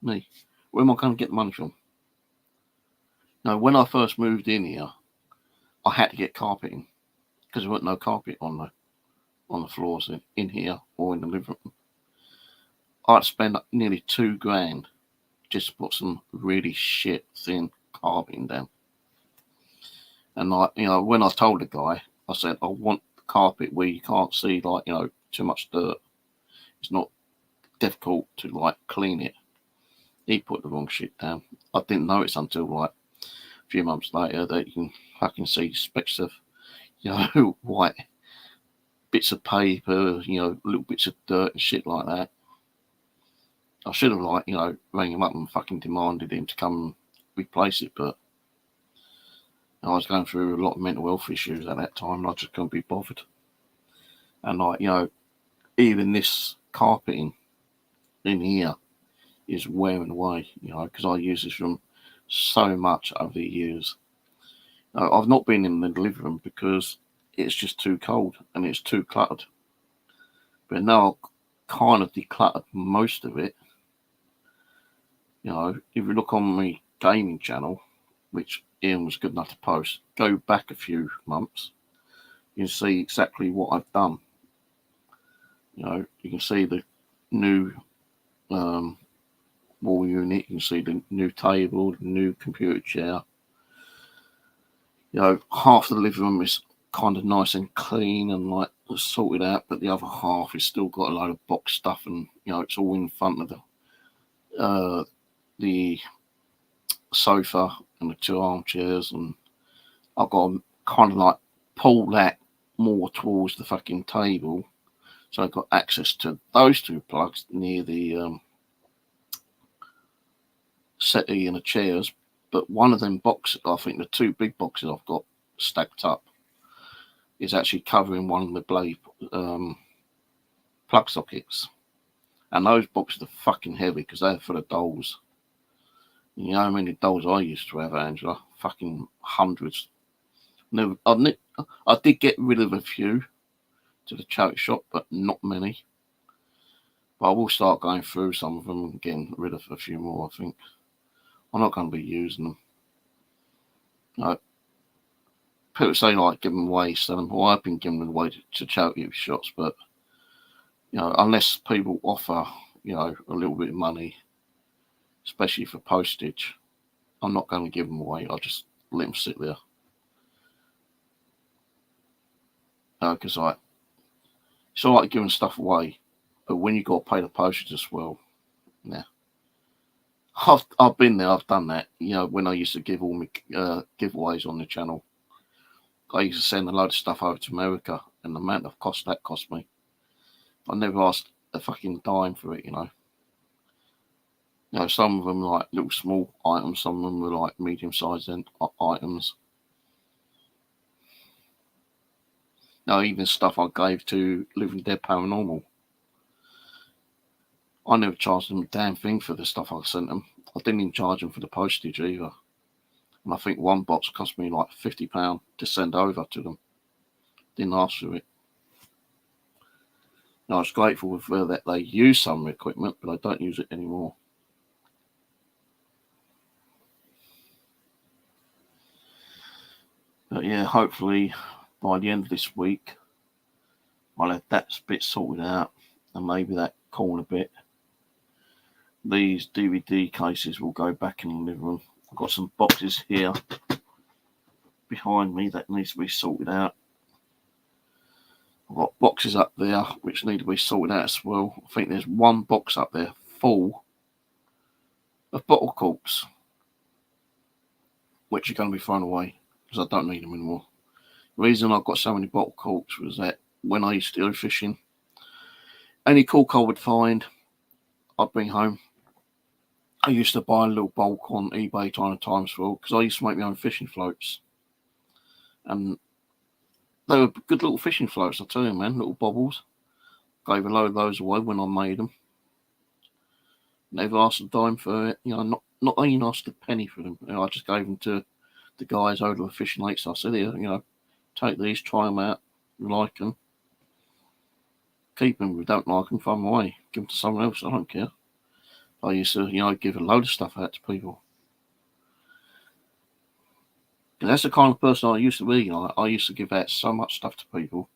Me. Where am I going to get the money from? When I first moved in here, I had to get carpeting because there wasn't no carpet on the floors in here or in the living room. I'd spend nearly $2,000 just to put some really shit thin carpeting down. And when I told the guy, I said, I want the carpet where you can't see too much dirt. It's not difficult to clean it. He put the wrong shit down. I didn't notice until a few months later that you can fucking see specks of white bits of paper, little bits of dirt and shit like that. I should have rang him up and fucking demanded him to come and replace it, but I was going through a lot of mental health issues at that time and I just couldn't be bothered. And even this carpeting in here is wearing away, because I use this room so much over the years. I've not been in the living room because it's just too cold and it's too cluttered. But now I've kind of decluttered most of it. If you look on my gaming channel, which Ian was good enough to post, go back a few months, you can see exactly what I've done. You can see the new wall unit, you can see the new table, the new computer chair. Half the living room is kind of nice and clean and sorted out, but the other half is still got a load of box stuff and it's all in front of the sofa and the 2 armchairs, and I've got to kind of pull that more towards the fucking table so I've got access to those 2 plugs near the settee and the chairs. But one of them boxes, I think the 2 big boxes I've got stacked up, is actually covering one of the blade plug sockets. And those boxes are fucking heavy because they're full of dolls. You know how many dolls I used to have, Angela? Fucking hundreds. I did get rid of a few to the charity shop, but not many. But I will start going through some of them and getting rid of a few more, I think. I'm not going to be using them. People say give them away, sell them. Well, I've been giving them away to charity shops, but unless people offer a little bit of money, especially for postage, I'm not going to give them away. I'll just let them sit there. Because It's all right giving stuff away, but when you got to pay the postage as well, yeah. I've been there, I've done that. When I used to give all my giveaways on the channel, I used to send a load of stuff over to America, and the amount of cost that cost me, I never asked a fucking dime for it. Some of them were like little small items, some of them were like medium-sized items. Even stuff I gave to Living Dead Paranormal, I never charged them a damn thing for the stuff I sent them. I didn't even charge them for the postage either. And I think one box cost me like £50 to send over to them. Didn't ask for it. I was grateful that they use some equipment, but I don't use it anymore. But yeah, hopefully by the end of this week, I'll have that bit sorted out, and maybe that corner bit. These DVD cases will go back in the living room. I've got some boxes here behind me that needs to be sorted out. I've got boxes up there which need to be sorted out as well. I think there's one box up there full of bottle corks, which are going to be thrown away because I don't need them anymore. The reason I've got so many bottle corks was that when I used to go fishing, any cork I would find, I'd bring home. I used to buy a little bulk on eBay times full because I used to make my own fishing floats. And they were good little fishing floats, I tell you, man, little bobbles. Gave a load of those away when I made them. Never asked a dime for it. Not even asked a penny for them. I just gave them to the guys over the fishing lakes. I said, here, take these, try them out, like them. Keep them. If you don't like them, throw them away. Give them to someone else, I don't care. I used to, give a load of stuff out to people. And that's the kind of person I used to be. I used to give out so much stuff to people.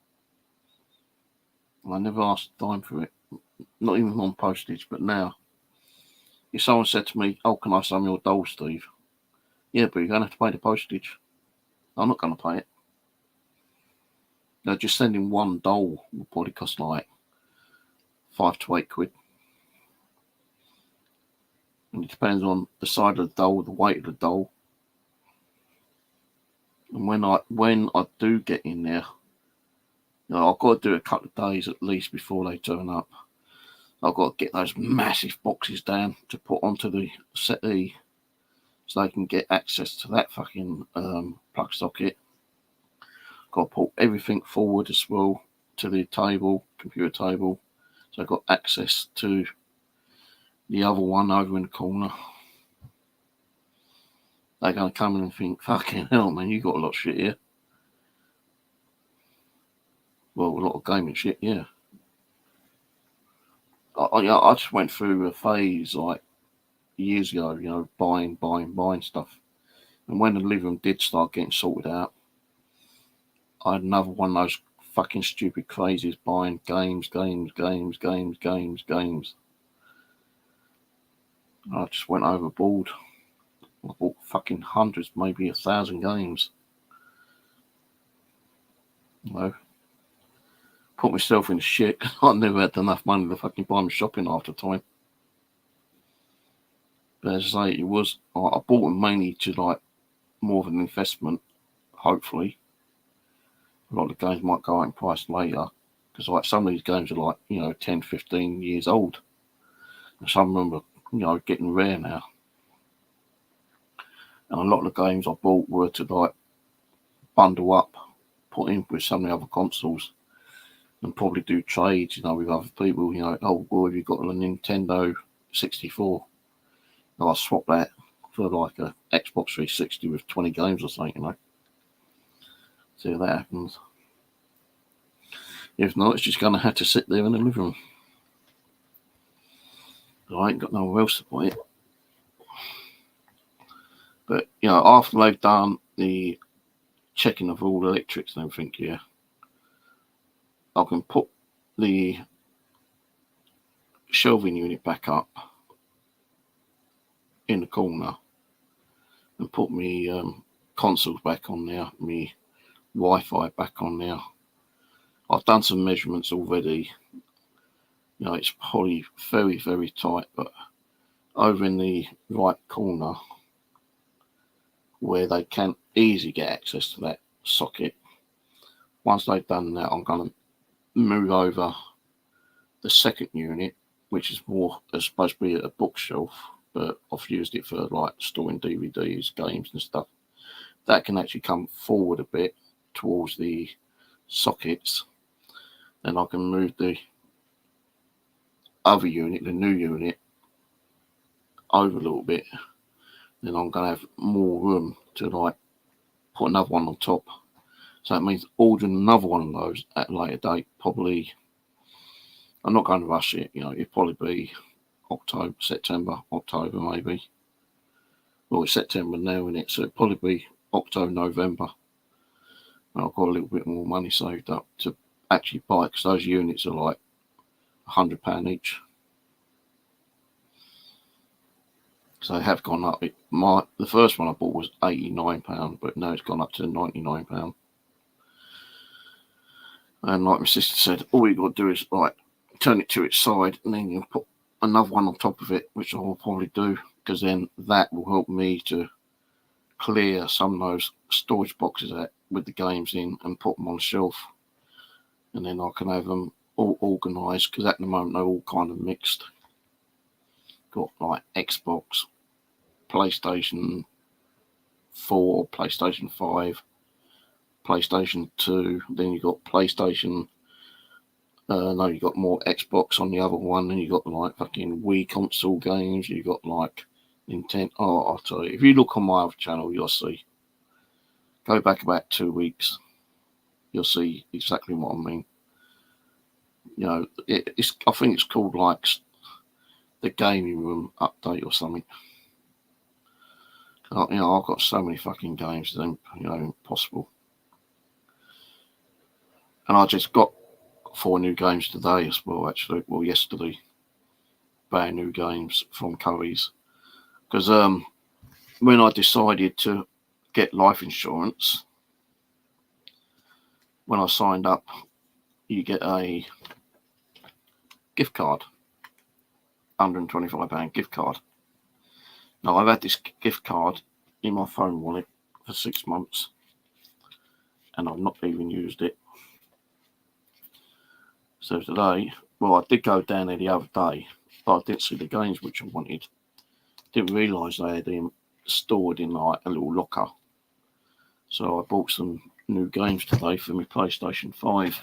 And I never asked a dime for it. Not even on postage, but now. If someone said to me, can I sum your doll, Steve? Yeah, but you're going to have to pay the postage. I'm not going to pay it. Just sending one doll will probably cost like £5 to £8. And it depends on the side of the doll, the weight of the doll. And when I do get in there, I've got to do a couple of days at least before they turn up. I've got to get those massive boxes down to put onto the settee so they can get access to that fucking plug socket. Got to put everything forward as well to the computer table, so I've got access to the other one over in the corner. They're going to come in and think, fucking hell, man, you got a lot of shit here. Well, a lot of gaming shit, yeah. I just went through a phase like years ago, buying stuff. And when the living room did start getting sorted out, I had another one of those fucking stupid crazies buying games. I just went overboard. I bought fucking hundreds, maybe 1,000 games. Put myself in shit. I never had enough money to fucking buy my shopping after time. But as I say, I bought them mainly to like more of an investment, hopefully. A lot of the games might go out in price later, because like some of these games are like 10, 15 years old, and some of them are getting rare now. And a lot of the games I bought were to like bundle up, put in with some of the other consoles, and probably do trades, with other people. Have you got a Nintendo 64? I'll swap that for like a Xbox 360 with 20 games or something, See if that happens. If not, it's just going to have to sit there in the living room. I ain't got nowhere else to put it. But, after they've done the checking of all the electrics and everything, I can put the shelving unit back up in the corner and put me consoles back on there, me Wi-Fi back on there. I've done some measurements already. You know, it's probably very, very tight, but over in the right corner where they can easily get access to that socket, once they've done that, I'm going to move over the second unit, which is more supposed to be a bookshelf, but I've used it for like storing DVDs, games and stuff. That can actually come forward a bit towards the sockets. Then I can move the other unit, the new unit, over a little bit. Then I'm going to have more room to like put another one on top. So that means ordering another one of those at a later date. Probably, I'm not going to rush it. You know, it'll probably be October, September, October maybe. Well, it's September now, isn't it? So it'll probably be October, November. And I've got a little bit more money saved up to actually buy it, because those units are like £100 each. So they have gone up. The first one I bought was £89, but now it's gone up to £99. And like my sister said, all you got to do is like turn it to its side, and then you put another one on top of it, which I will probably do, because then that will help me to clear some of those storage boxes out with the games in and put them on the shelf. And then I can have them all organised, because at the moment they're all kind of mixed. Got like Xbox, PlayStation 4, PlayStation 5, PlayStation 2, then you got PlayStation, you got more Xbox on the other one, then you got like fucking Wii console games, you got like Nintendo. Oh, I'll tell you, if you look on my other channel, you'll see. Go back about 2 weeks, you'll see exactly what I mean. You know, I think it's called like the gaming room update or something. You know, I've got so many fucking games, it's, you know, impossible. And I just got 4 new games today as well, actually. Well, yesterday. Brand new games from Curry's. Because when I decided to get life insurance, when I signed up, you get a gift card. £125 gift card. Now, I've had this gift card in my phone wallet for 6 months, and I've not even used it. So today, well, I did go down there the other day, but I didn't see the games which I wanted. Didn't realise they had them stored in like a little locker. So I bought some new games today for my PlayStation 5,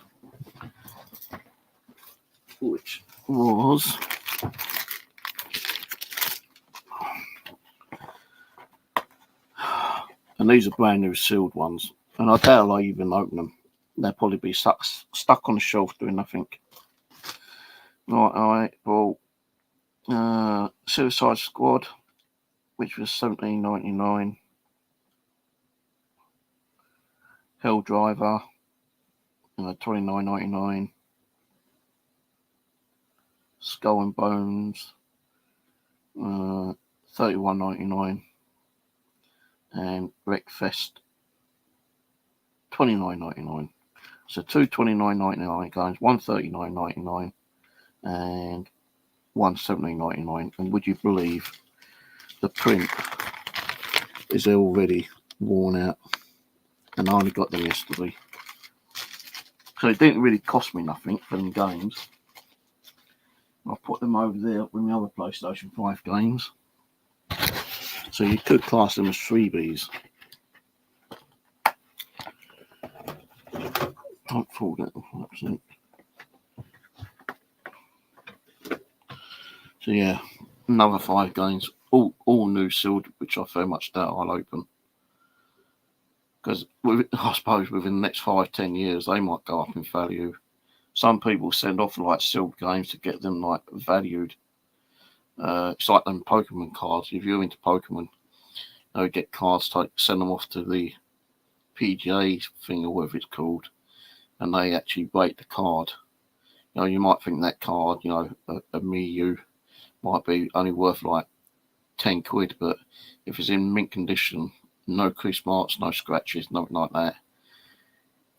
which was and these are brand new sealed ones, and I doubt I'll even open them. They'll probably be stuck on the shelf doing nothing. Right, well, Suicide Squad, which was $17.99. Hell Driver, $29.99. Skull and Bones, $31.99. And Wreckfest, $29.99. So 2 $29.99 games, one $39.99, and one $17.99. And would you believe the print is already worn out? And I only got them yesterday. So it didn't really cost me nothing for them games. I put them over there with my other PlayStation 5 games. So you could class them as freebies. Don't fall that. So yeah, another 5 games, all new sealed, which I very much doubt I'll open. Because I suppose within the next 5-10 years, they might go up in value. Some people send off like sealed games to get them like valued. It's like them Pokemon cards. If you're into Pokemon, they get cards, send them off to the PGA thing or whatever it's called, and they actually rate the card. You know, you might think that card, you know, a Miyu might be only worth like 10 quid, but if it's in mint condition, no crease marks, no scratches, nothing like that,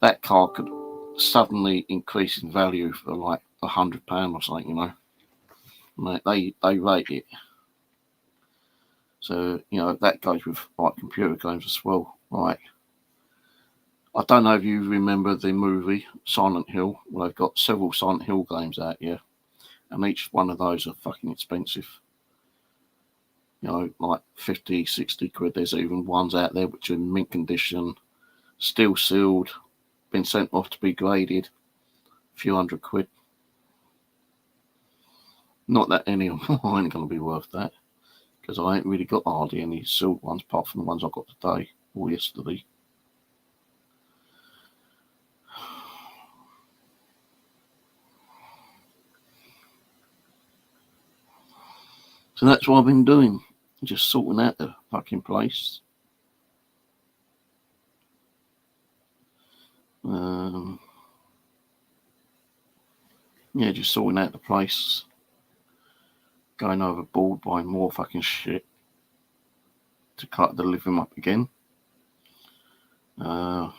that card could suddenly increase in value for like £100 or something, you know. They rate it. So, you know, that goes with like computer games as well. Like, I don't know if you remember the movie Silent Hill. Well, they've got several Silent Hill games out here, and each one of those are fucking expensive. You know, like 50, 60 quid. There's even ones out there which are in mint condition, still sealed, been sent off to be graded, a few £100. Not that any of mine are going to be worth that, because I ain't really got hardly any sealed ones apart from the ones I got today or yesterday. So that's what I've been doing, just sorting out the fucking place. Yeah, just sorting out the place, going overboard, buying more fucking shit to cut the living up again. But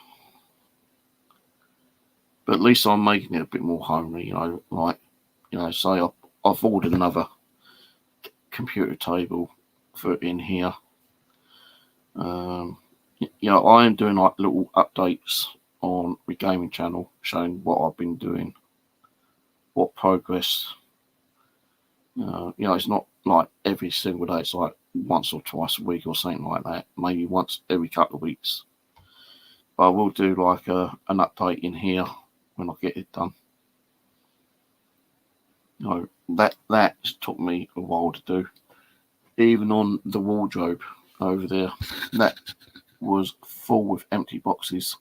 at least I'm making it a bit more homely, you know, like, you know, say I've ordered another computer table for in here. You know, I am doing like little updates on the gaming channel, showing what I've been doing, what progress. You know, it's not like every single day. It's like once or twice a week or something like that. Maybe once every couple of weeks. But I will do like an update in here when I get it done. You know, that took me a while to do. Even on the wardrobe over there, that was full with empty boxes.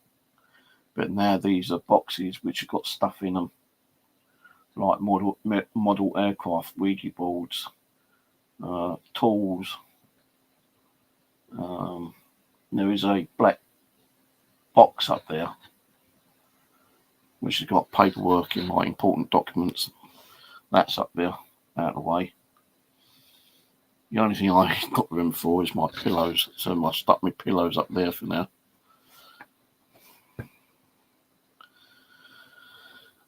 But now these are boxes which have got stuff in them, like model aircraft, Ouija boards, tools. There is a black box up there which has got paperwork in, like important documents. That's up there, out of the way. The only thing I got room for is my pillows, so I stuck my pillows up there for now.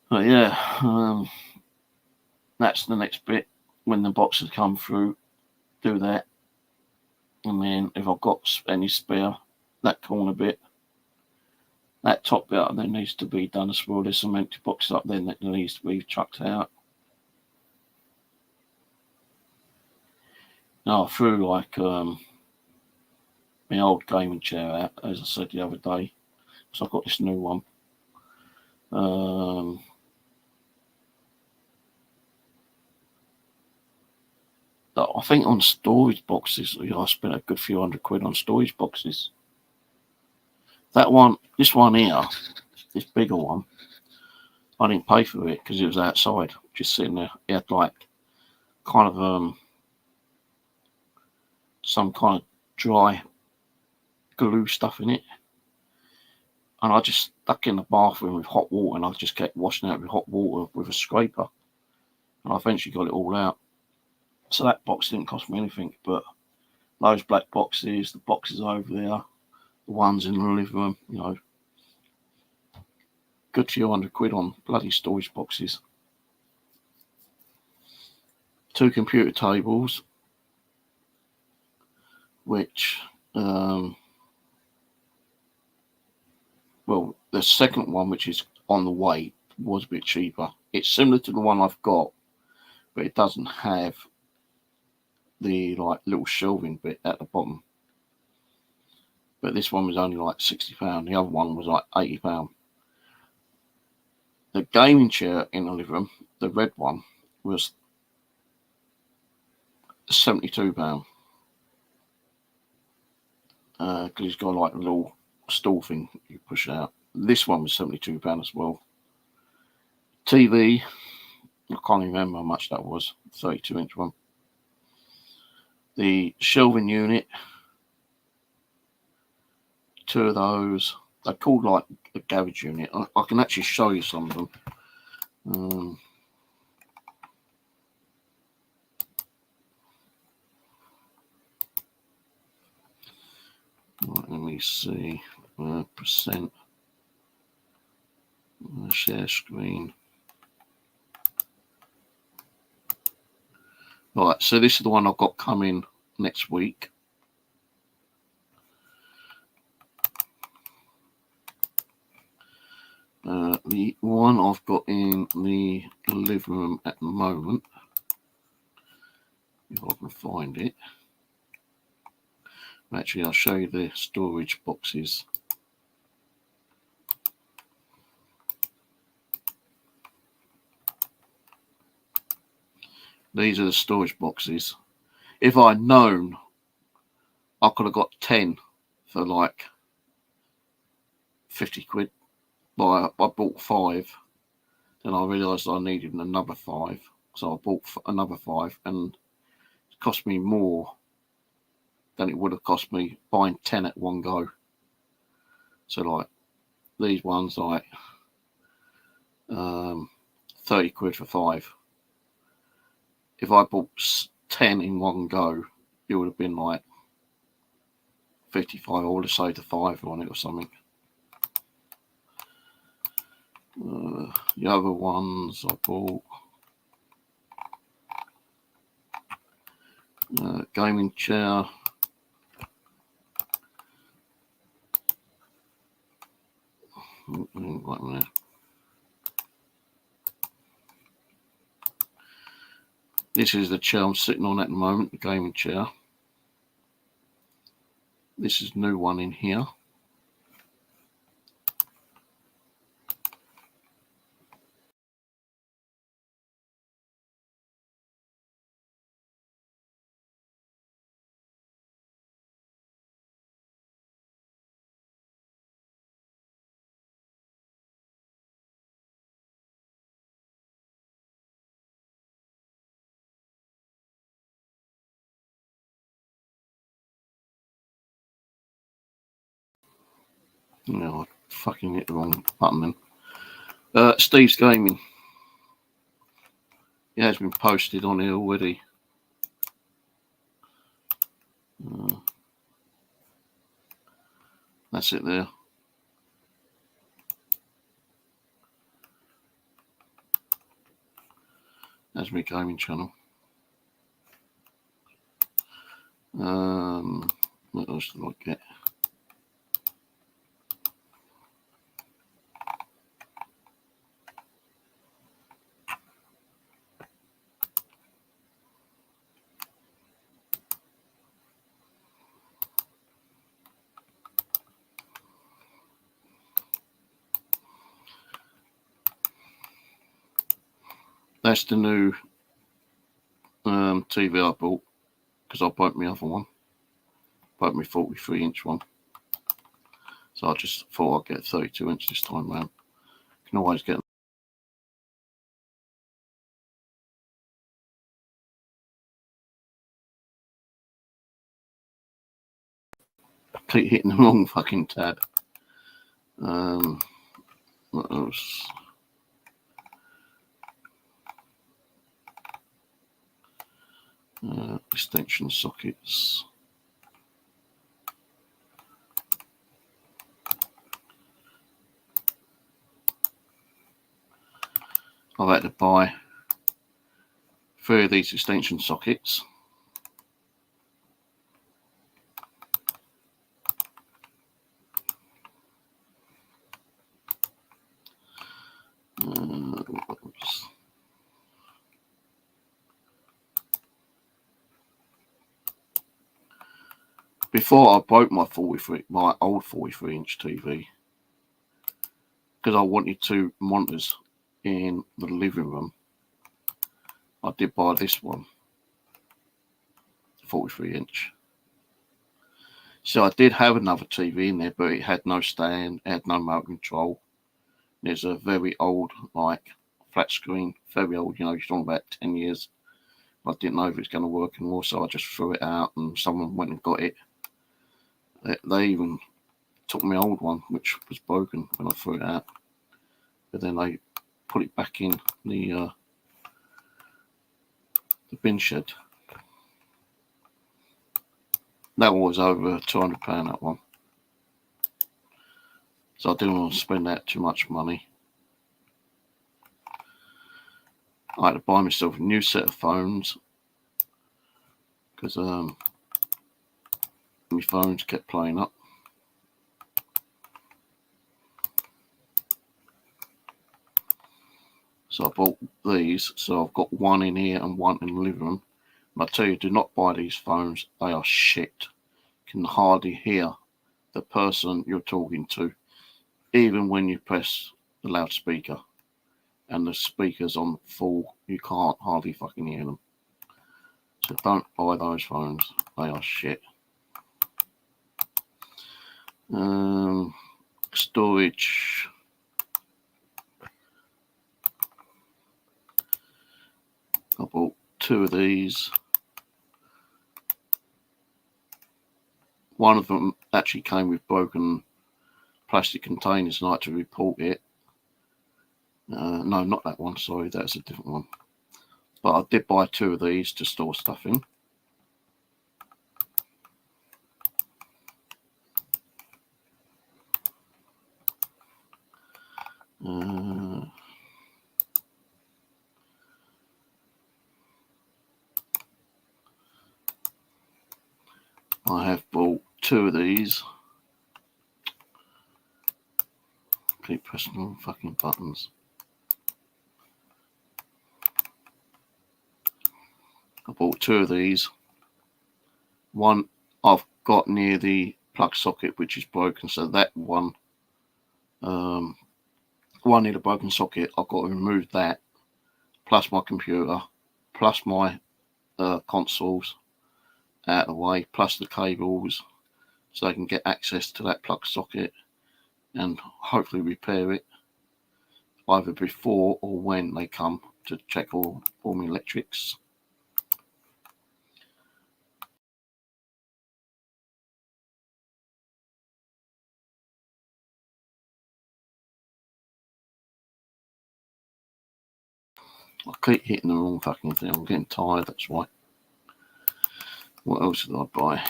But yeah, that's the next bit. When the boxes come through, do that. And then if I've got any spare, that corner bit, that top bit then needs to be done as well. There's some empty boxes up there that needs to be chucked out. Now I threw like my old gaming chair out, as I said the other day. So I've got this new one. I think on storage boxes, you know, I spent a good few £100 on storage boxes. That one, this one here, this bigger one, I didn't pay for it because it was outside, just sitting there. It had like kind of some kind of dry glue stuff in it, and I just stuck in the bathroom with hot water, and I just kept washing it with hot water with a scraper, and I eventually got it all out. So that box didn't cost me anything, but those black boxes, the boxes over there, the ones in the living room, you know, good few £100 on bloody storage boxes. 2 computer tables, which, well, the second one, which is on the way, was a bit cheaper. It's similar to the one I've got, but it doesn't have the like little shelving bit at the bottom. But this one was only like £60. The other one was like £80. The gaming chair in the living room, the red one, was £72. Because it's got like a little stool thing you push out. This one was £72 as well. TV, I can't remember how much that was, 32-inch one. The shelving unit, 2 of those. They're called like a garage unit. I can actually show you some of them. Right, let me see. Percent. Share screen. Right, so this is the one I've got coming next week. The one I've got in the living room at the moment, if I can find it. Actually, I'll show you the storage boxes. These are the storage boxes. If I'd known, I could have got 10 for like 50 quid. But I bought 5. Then I realised I needed another 5. So I bought another 5 and it cost me more than it would have cost me buying 10 at one go. So like these ones like 30 quid for 5. If I bought 10 in one go, it would have been like 55. I would have saved a 5 on it or something. The other ones I bought, gaming chair. This is the chair I'm sitting on at the moment, the gaming chair. This is a new one in here. No, I fucking hit the wrong button then. Steve's Gaming. It has been posted on here already. That's it there. That's my gaming channel. What else did I get? That's the new TV I bought because I broke my other one. Broke my 43-inch one. So I just thought I'd get 32 inch this time round. You can always get keep hitting the wrong fucking tab. What else? Extension sockets. I've had to buy 3 of these extension sockets. Before I broke my old 43-inch TV, because I wanted 2 monitors in the living room, I did buy this one, 43-inch. So I did have another TV in there, but it had no stand, it had no remote control. There's a very old, like, flat screen, very old, you're talking about 10 years. I didn't know if it was going to work anymore, so I just threw it out and someone went and got it. They even took my old one, which was broken when I threw it out. But then they put it back in the bin shed. That one was over £200, that one. So I didn't want to spend that too much money. I had to buy myself a new set of phones because my phones kept playing up. So I bought these. So I've got one in here and one in the living room. And I tell you, do not buy these phones. They are shit. You can hardly hear the person you're talking to, even when you press the loudspeaker and the speaker's on full. You can't hardly fucking hear them. So don't buy those phones. They are shit. Storage. I bought 2 of these. One of them actually came with broken plastic containers, and I had to report it. No, not that one. Sorry, that's a different one. But I did buy 2 of these to store stuff in. I have bought 2 of these. Keep pressing all fucking buttons. I bought 2 of these. One I've got near the plug socket, which is broken, so that one, one near the broken socket, I've got to remove that, plus my computer, plus my consoles out of the way, plus the cables, so I can get access to that plug socket and hopefully repair it either before or when they come to check all my electrics. I keep hitting the wrong fucking thing. I'm getting tired, that's why. What else did I buy?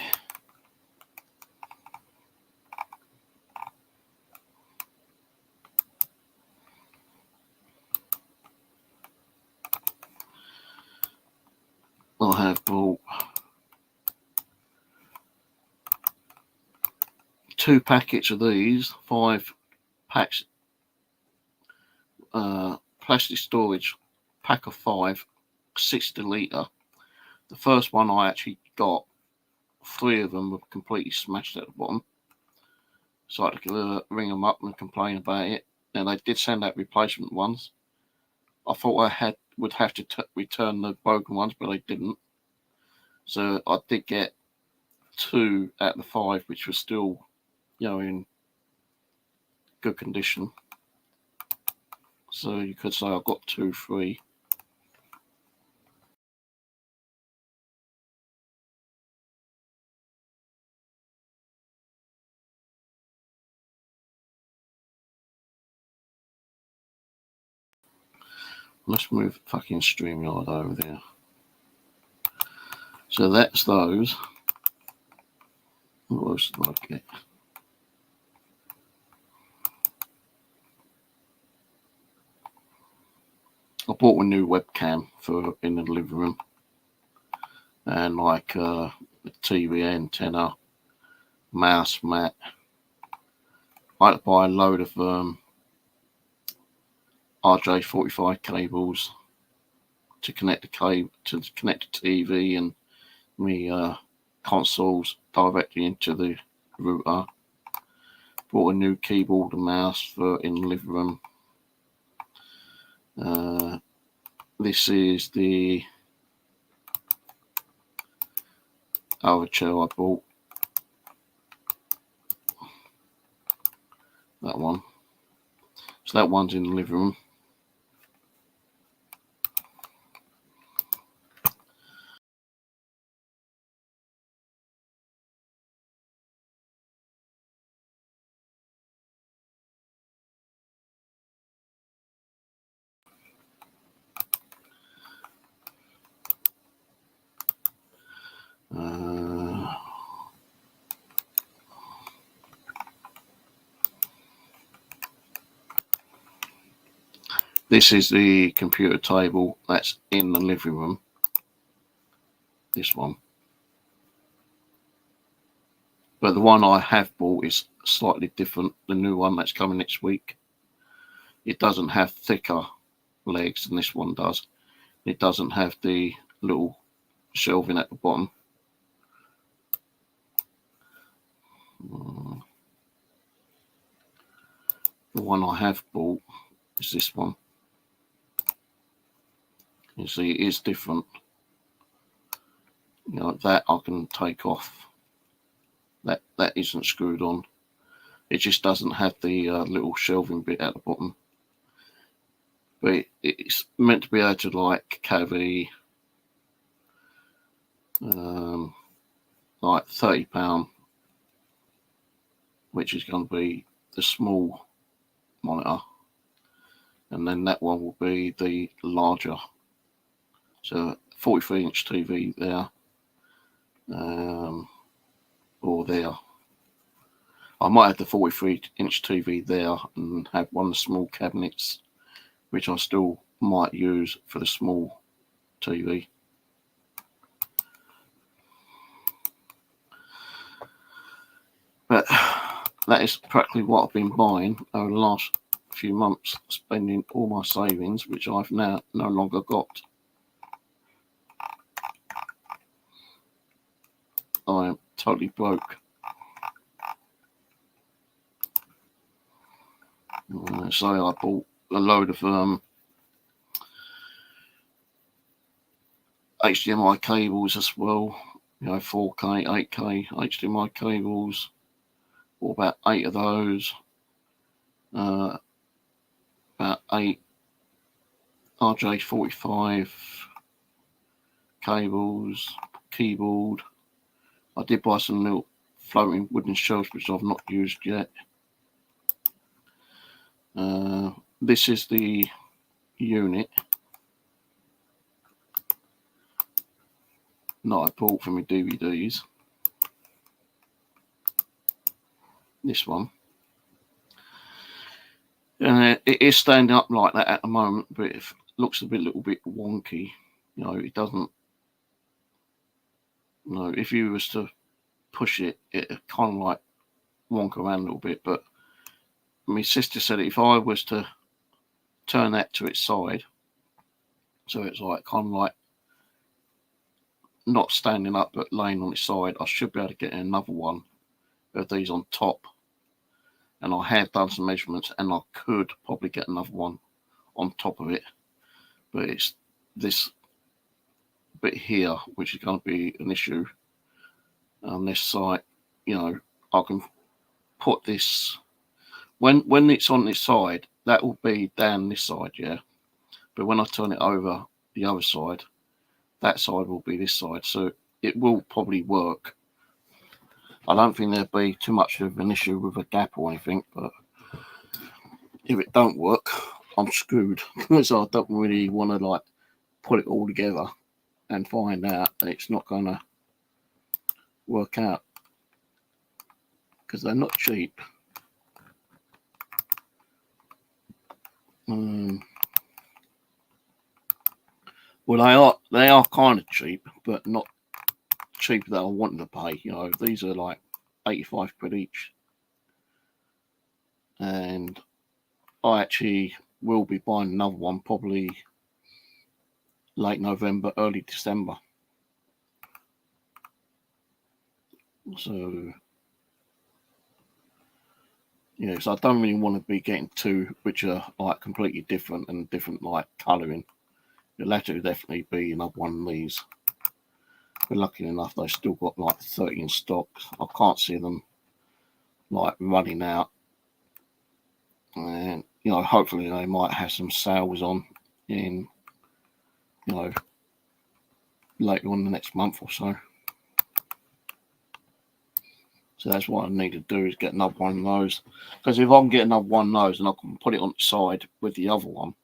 I have bought 2 packets of these, 5 packs, plastic storage, pack of 5, 60 litre. The first one I actually got, 3 of them were completely smashed at the bottom. So I had to ring them up and complain about it. And they did send out replacement ones. I thought I would have to return the broken ones, but they didn't. So I did get 2 out of the 5, which were still, in good condition. So you could say I got 2 free. Let's move fucking Streamyard over there. So that's those. What else did I get? I bought a new webcam for in the living room, and like a TV antenna, mouse mat. I had to buy a load of RJ45 cables to connect the TV and me consoles directly into the router. Bought a new keyboard and mouse for in the living room. This is the other chair I bought. That one. So that one's in the living room. This is the computer table that's in the living room. This one. But the one I have bought is slightly different. The new one that's coming next week. It doesn't have thicker legs than this one does. It doesn't have the little shelving at the bottom. The one I have bought is this one. You see, it is different. You know, that I can take off. That isn't screwed on. It just doesn't have the little shelving bit at the bottom. But it's meant to be able to like carry like £30, which is going to be the small monitor, and then that one will be the larger. So 43-inch TV there, or there. I might have the 43-inch TV there and have one of the small cabinets, which I still might use for the small TV. But that is practically what I've been buying over the last few months, spending all my savings, which I've now no longer got. I am totally broke. So I bought a load of HDMI cables as well. You know, 4K, 8K HDMI cables. Bought about 8 of those. About 8 RJ45 cables, keyboard. I did buy some little floating wooden shelves which I've not used yet. This is the unit that I bought for my DVDs. This one. It is standing up like that at the moment, but it looks a little bit wonky. You know, it doesn't. You know, if you was to push it, it kind of like wonk around a little bit. But my sister said if I was to turn that to its side, so it's like kind of like not standing up but laying on its side, I should be able to get another one of these on top. And I have done some measurements, and I could probably get another one on top of it. But it's this bit here which is going to be an issue on this side. You know, I can put this when it's on this side, that will be down this side, yeah. But when I turn it over the other side, that side will be this side. So it will probably work. I don't think there'll be too much of an issue with a gap or anything, but if it don't work, I'm screwed. Because I don't really want to like put it all together and find out that it's not going to work out, because they're not cheap. Well, they are kind of cheap, but not cheap that I want to pay. You know, these are like 85 quid each, and I actually will be buying another one probably late November, early December. So yeah, so I don't really want to be getting two which are like completely different and different like colouring. The latter will definitely be another one of these. We're lucky enough they've still got like 30 in stock. I can't see them like running out, and you know, hopefully they might have some sales on in, you know, later on the next month or so. So that's what I need to do, is get another one of those. Because if I can get another one of those and I can put it on the side with the other one,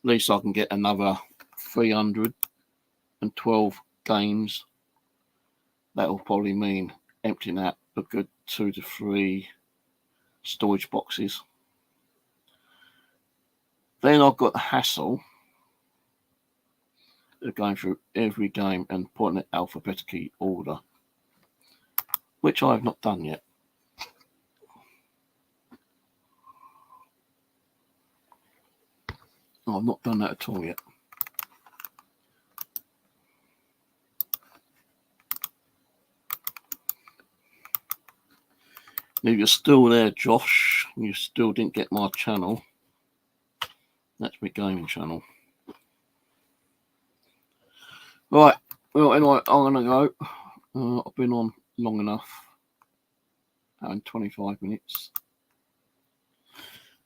at least I can get another 312 games. That will probably mean emptying out a good 2 to 3 storage boxes Then I've got the hassle of going through every game and putting it alphabetically order, which I have not done yet. I've not done that at all yet. If you're still there, Josh, you still didn't get my channel. That's my gaming channel. Right, well, anyway, I'm going to go. I've been on long enough. In 25 minutes.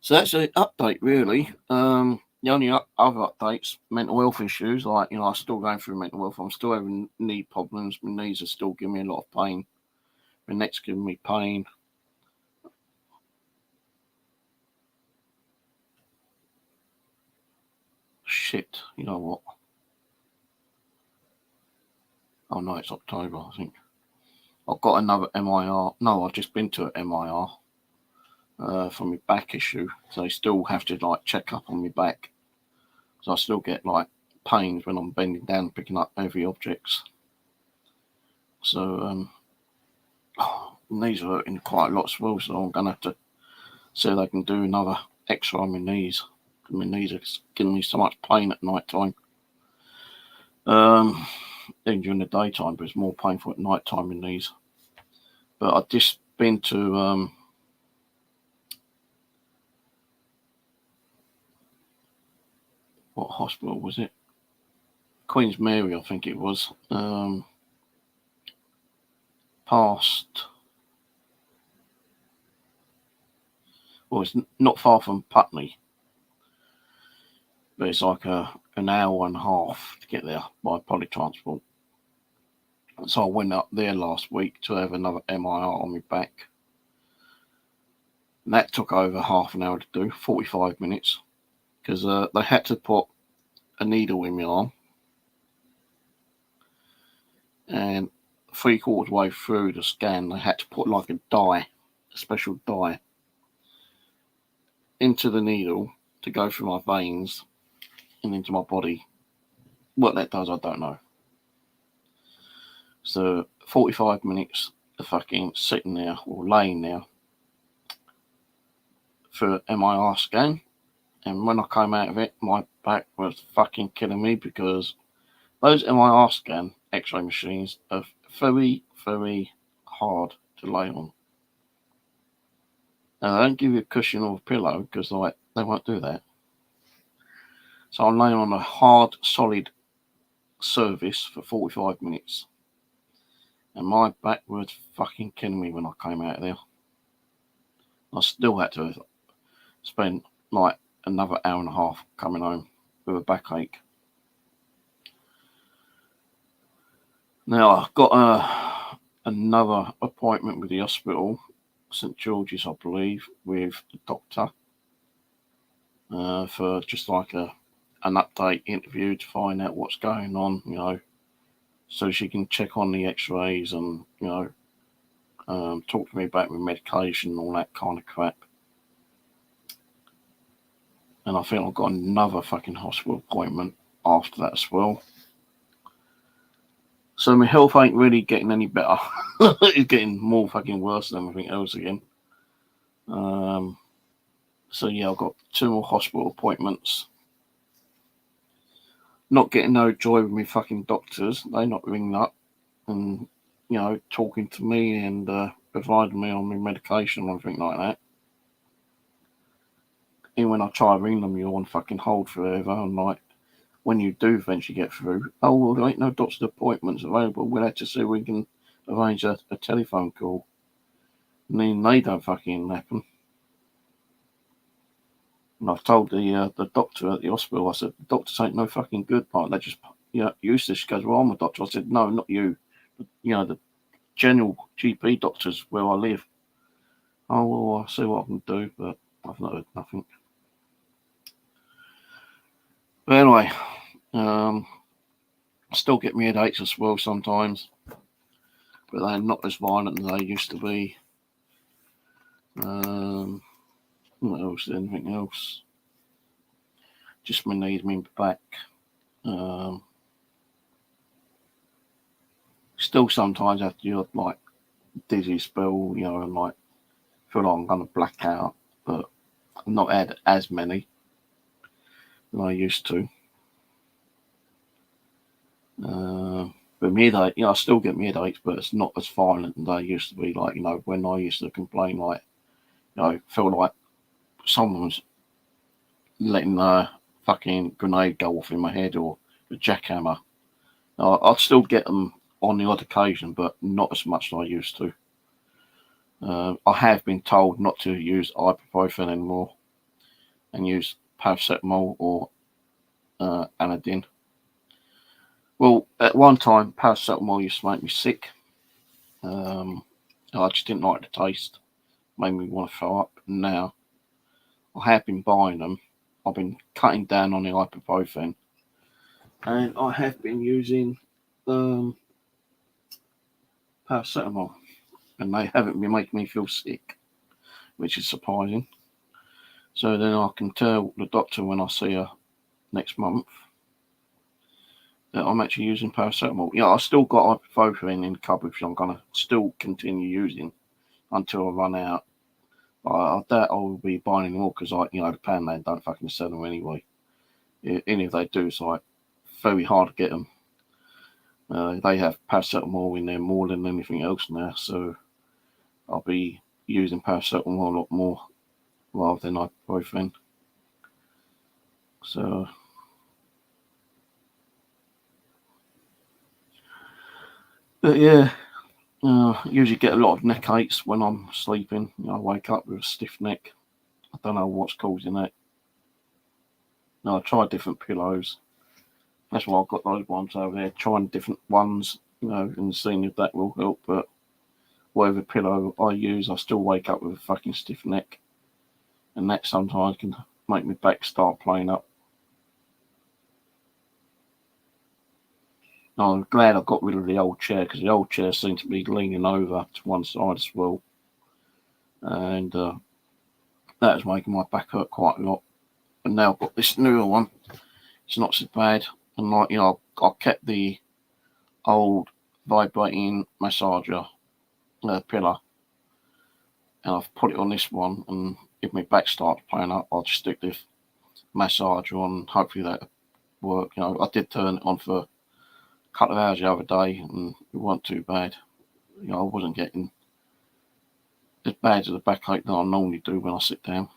So that's an update, really. The only other updates, mental health issues, like, I'm still going through mental health. I'm still having knee problems. My knees are still giving me a lot of pain. My neck's giving me pain. Shit, you know what? Oh, no, it's October, I think. I've got another MIR. No, I've just been to an MIR for my back issue. So they still have to, check up on my back. So I still get, pains when I'm bending down picking up heavy objects. So, my knees are hurting quite a lot as well, so I'm going to have to see if they can do another x-ray on my knees. My knees are giving me so much pain at night time. Even during the daytime, but it's more painful at night time in knees. But I've just been to what hospital was it? Queen's Mary, I think it was. Past. Well, it's not far from Putney, but it's like an hour and a half to get there by public transport. So I went up there last week to have another MIR on my back. And that took over half an hour to do, 45 minutes, because they had to put a needle in my arm. And 3/4 way through the scan, they had to put like a dye, a special dye, into the needle to go through my veins and into my body. What that does, I don't know. So 45 minutes of fucking sitting there or laying there for an MIR scan. And when I came out of it, my back was fucking killing me, because those MIR scan x-ray machines are very, very hard to lay on. And they don't give you a cushion or a pillow, because they won't do that. So I'm laying on a hard, solid surface for 45 minutes. And my back was fucking killing me when I came out of there. I still had to spend another hour and a half coming home with a backache. Now I've got another appointment with the hospital, St George's, I believe, with the doctor for just an update interview to find out what's going on, so she can check on the x-rays and, talk to me about my medication and all that kind of crap. And I think I've got another fucking hospital appointment after that as well. So my health ain't really getting any better. It's getting more fucking worse than everything else again. So yeah, I've got 2 more hospital appointments. Not getting no joy with me fucking doctors. They not ringing up and, talking to me and advising me on my medication or anything like that. And when I try to ring them, you're on fucking hold forever. And when you do eventually get through, oh, well, there ain't no doctor's appointments available. We'll have to see if we can arrange a telephone call. And then they don't fucking happen. And I've told the doctor at the hospital, I said, the doctors ain't no fucking good. They just, useless. She goes, well, I'm a doctor. I said, no, not you. The general GP doctors where I live. Oh, well, I'll see what I can do, but I've not heard nothing. But anyway, still get me headaches as well sometimes, but they're not as violent as they used to be. What else? Anything else? just my knees, my back. Still sometimes have to do like dizzy spell, you know, and like feel like I'm gonna black out, but I've not had as many than I used to. But my headache, you know, I still get my headaches, but it's not as violent as they used to be. Like, you know, when I used to complain, like, you know, feel like someone's letting a fucking grenade go off in my head or a jackhammer. I'd still get them on the odd occasion, but not as much as I used to. I have been told not to use ibuprofen anymore and use paracetamol or Anadin. Well, at one time, paracetamol used to make me sick. I just didn't like the taste. Made me want to throw up. Now, I have been buying them. I've been cutting down on the ibuprofen. And I have been using paracetamol. And they haven't been making me feel sick, which is surprising. So then I can tell the doctor when I see her next month that I'm actually using paracetamol. Yeah, I've still got ibuprofen in the cupboard, which I'm going to still continue using until I run out. I doubt I will be buying any more because, you know, the Poundland don't fucking sell them anyway. And if they do, it's like very hard to get them. They have paracetamol in there more than anything else now, so I'll be using paracetamol a lot more rather than ibuprofen. So, but yeah, usually get a lot of neck aches when I'm sleeping. You know, I wake up with a stiff neck. I don't know what's causing that. No, I tried different pillows. That's why I've got those ones over there. Trying different ones, you know, and seeing if that will help. But whatever pillow I use, I still wake up with a fucking stiff neck, and that sometimes can make my back start playing up. I'm glad I got rid of the old chair because the old chair seemed to be leaning over to one side as well, and that was making my back hurt quite a lot. And now I've got this newer one. It's not so bad. And like, you know, I kept the old vibrating massager pillow, and I've put it on this one. And if my back starts playing up, I'll just stick this massager on. Hopefully that'll work. You know, I did turn it on for a couple of hours the other day, and it wasn't too bad. You know, I wasn't getting as bad as the backache that I normally do when I sit down.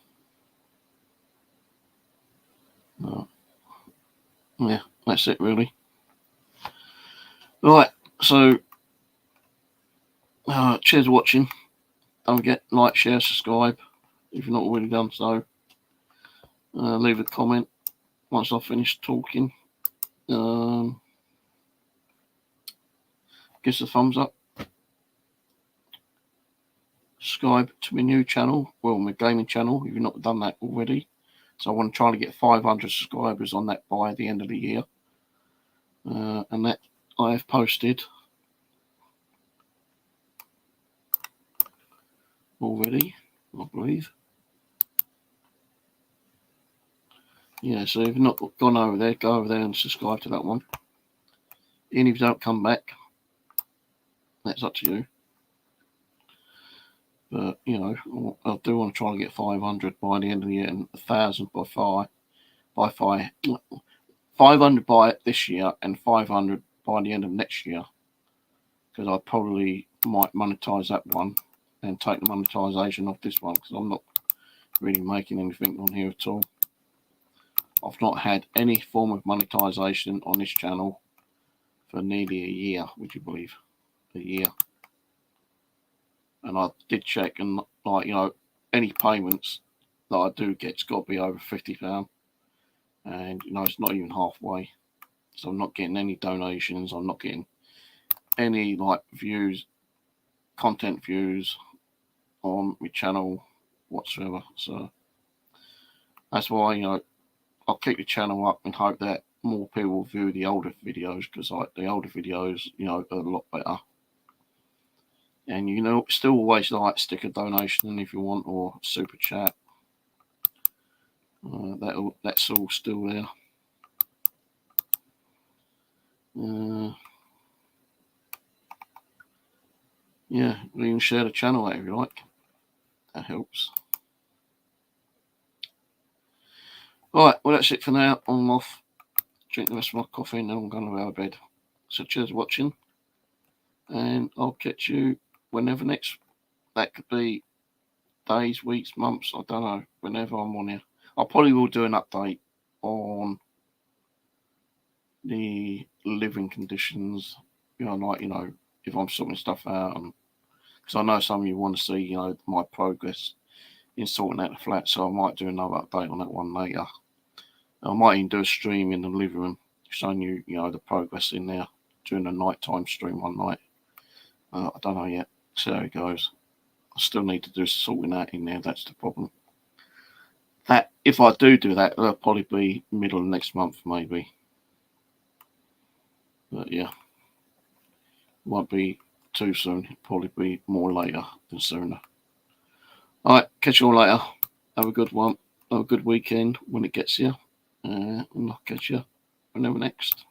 Yeah, that's it really. Right, so cheers for watching. Don't forget, like, share, subscribe if you've not already done so. Leave a comment once I've finished talking. Give us a thumbs up. Subscribe to my new channel, well, my gaming channel, if you've not done that already. So I want to try to get 500 subscribers on that by the end of the year. And that I have posted already, I believe. Yeah, so if you've not gone over there, go over there and subscribe to that one. Even if you don't come back, that's up to you. But, you know, I do want to try to get 500 by the end of the year and 1,000 by 500 by this year and 500 by the end of next year. Because I probably might monetize that one and take the monetization off this one because I'm not really making anything on here at all. I've not had any form of monetization on this channel for nearly a year, would you believe? A year. And I did check, and like, you know, any payments that I do get's got to be over £50. And, you know, it's not even halfway. So I'm not getting any donations. I'm not getting any like views, content views on my channel whatsoever. So that's why, you know, I'll keep the channel up and hope that more people will view the older videos because like the older videos, you know, are a lot better. And you know, still always like stick a donation if you want or super chat. That's all still there. Yeah, we can share the channel out if you like. That helps. Alright, well that's it for now. I'm off. Drink the rest of my coffee and then I'm going to go to bed. So cheers for watching. And I'll catch you whenever next. That could be days, weeks, months, I don't know. Whenever I'm on here. I probably will do an update on the living conditions. Like, if I'm sorting stuff out. Because I know some of you want to see, my progress in sorting out the flat. So I might do another update on that one later. I might even do a stream in the living room showing you, the progress in there, doing a nighttime stream one night. I don't know yet. See how it goes. I still need to do sorting out in there. That's the problem. That if I do that, it'll probably be middle of next month, maybe. But yeah, won't be too soon. It'll probably be more later than sooner. All right, catch you all later. Have a good one. Have a good weekend when it gets here. And I'll catch you whenever next.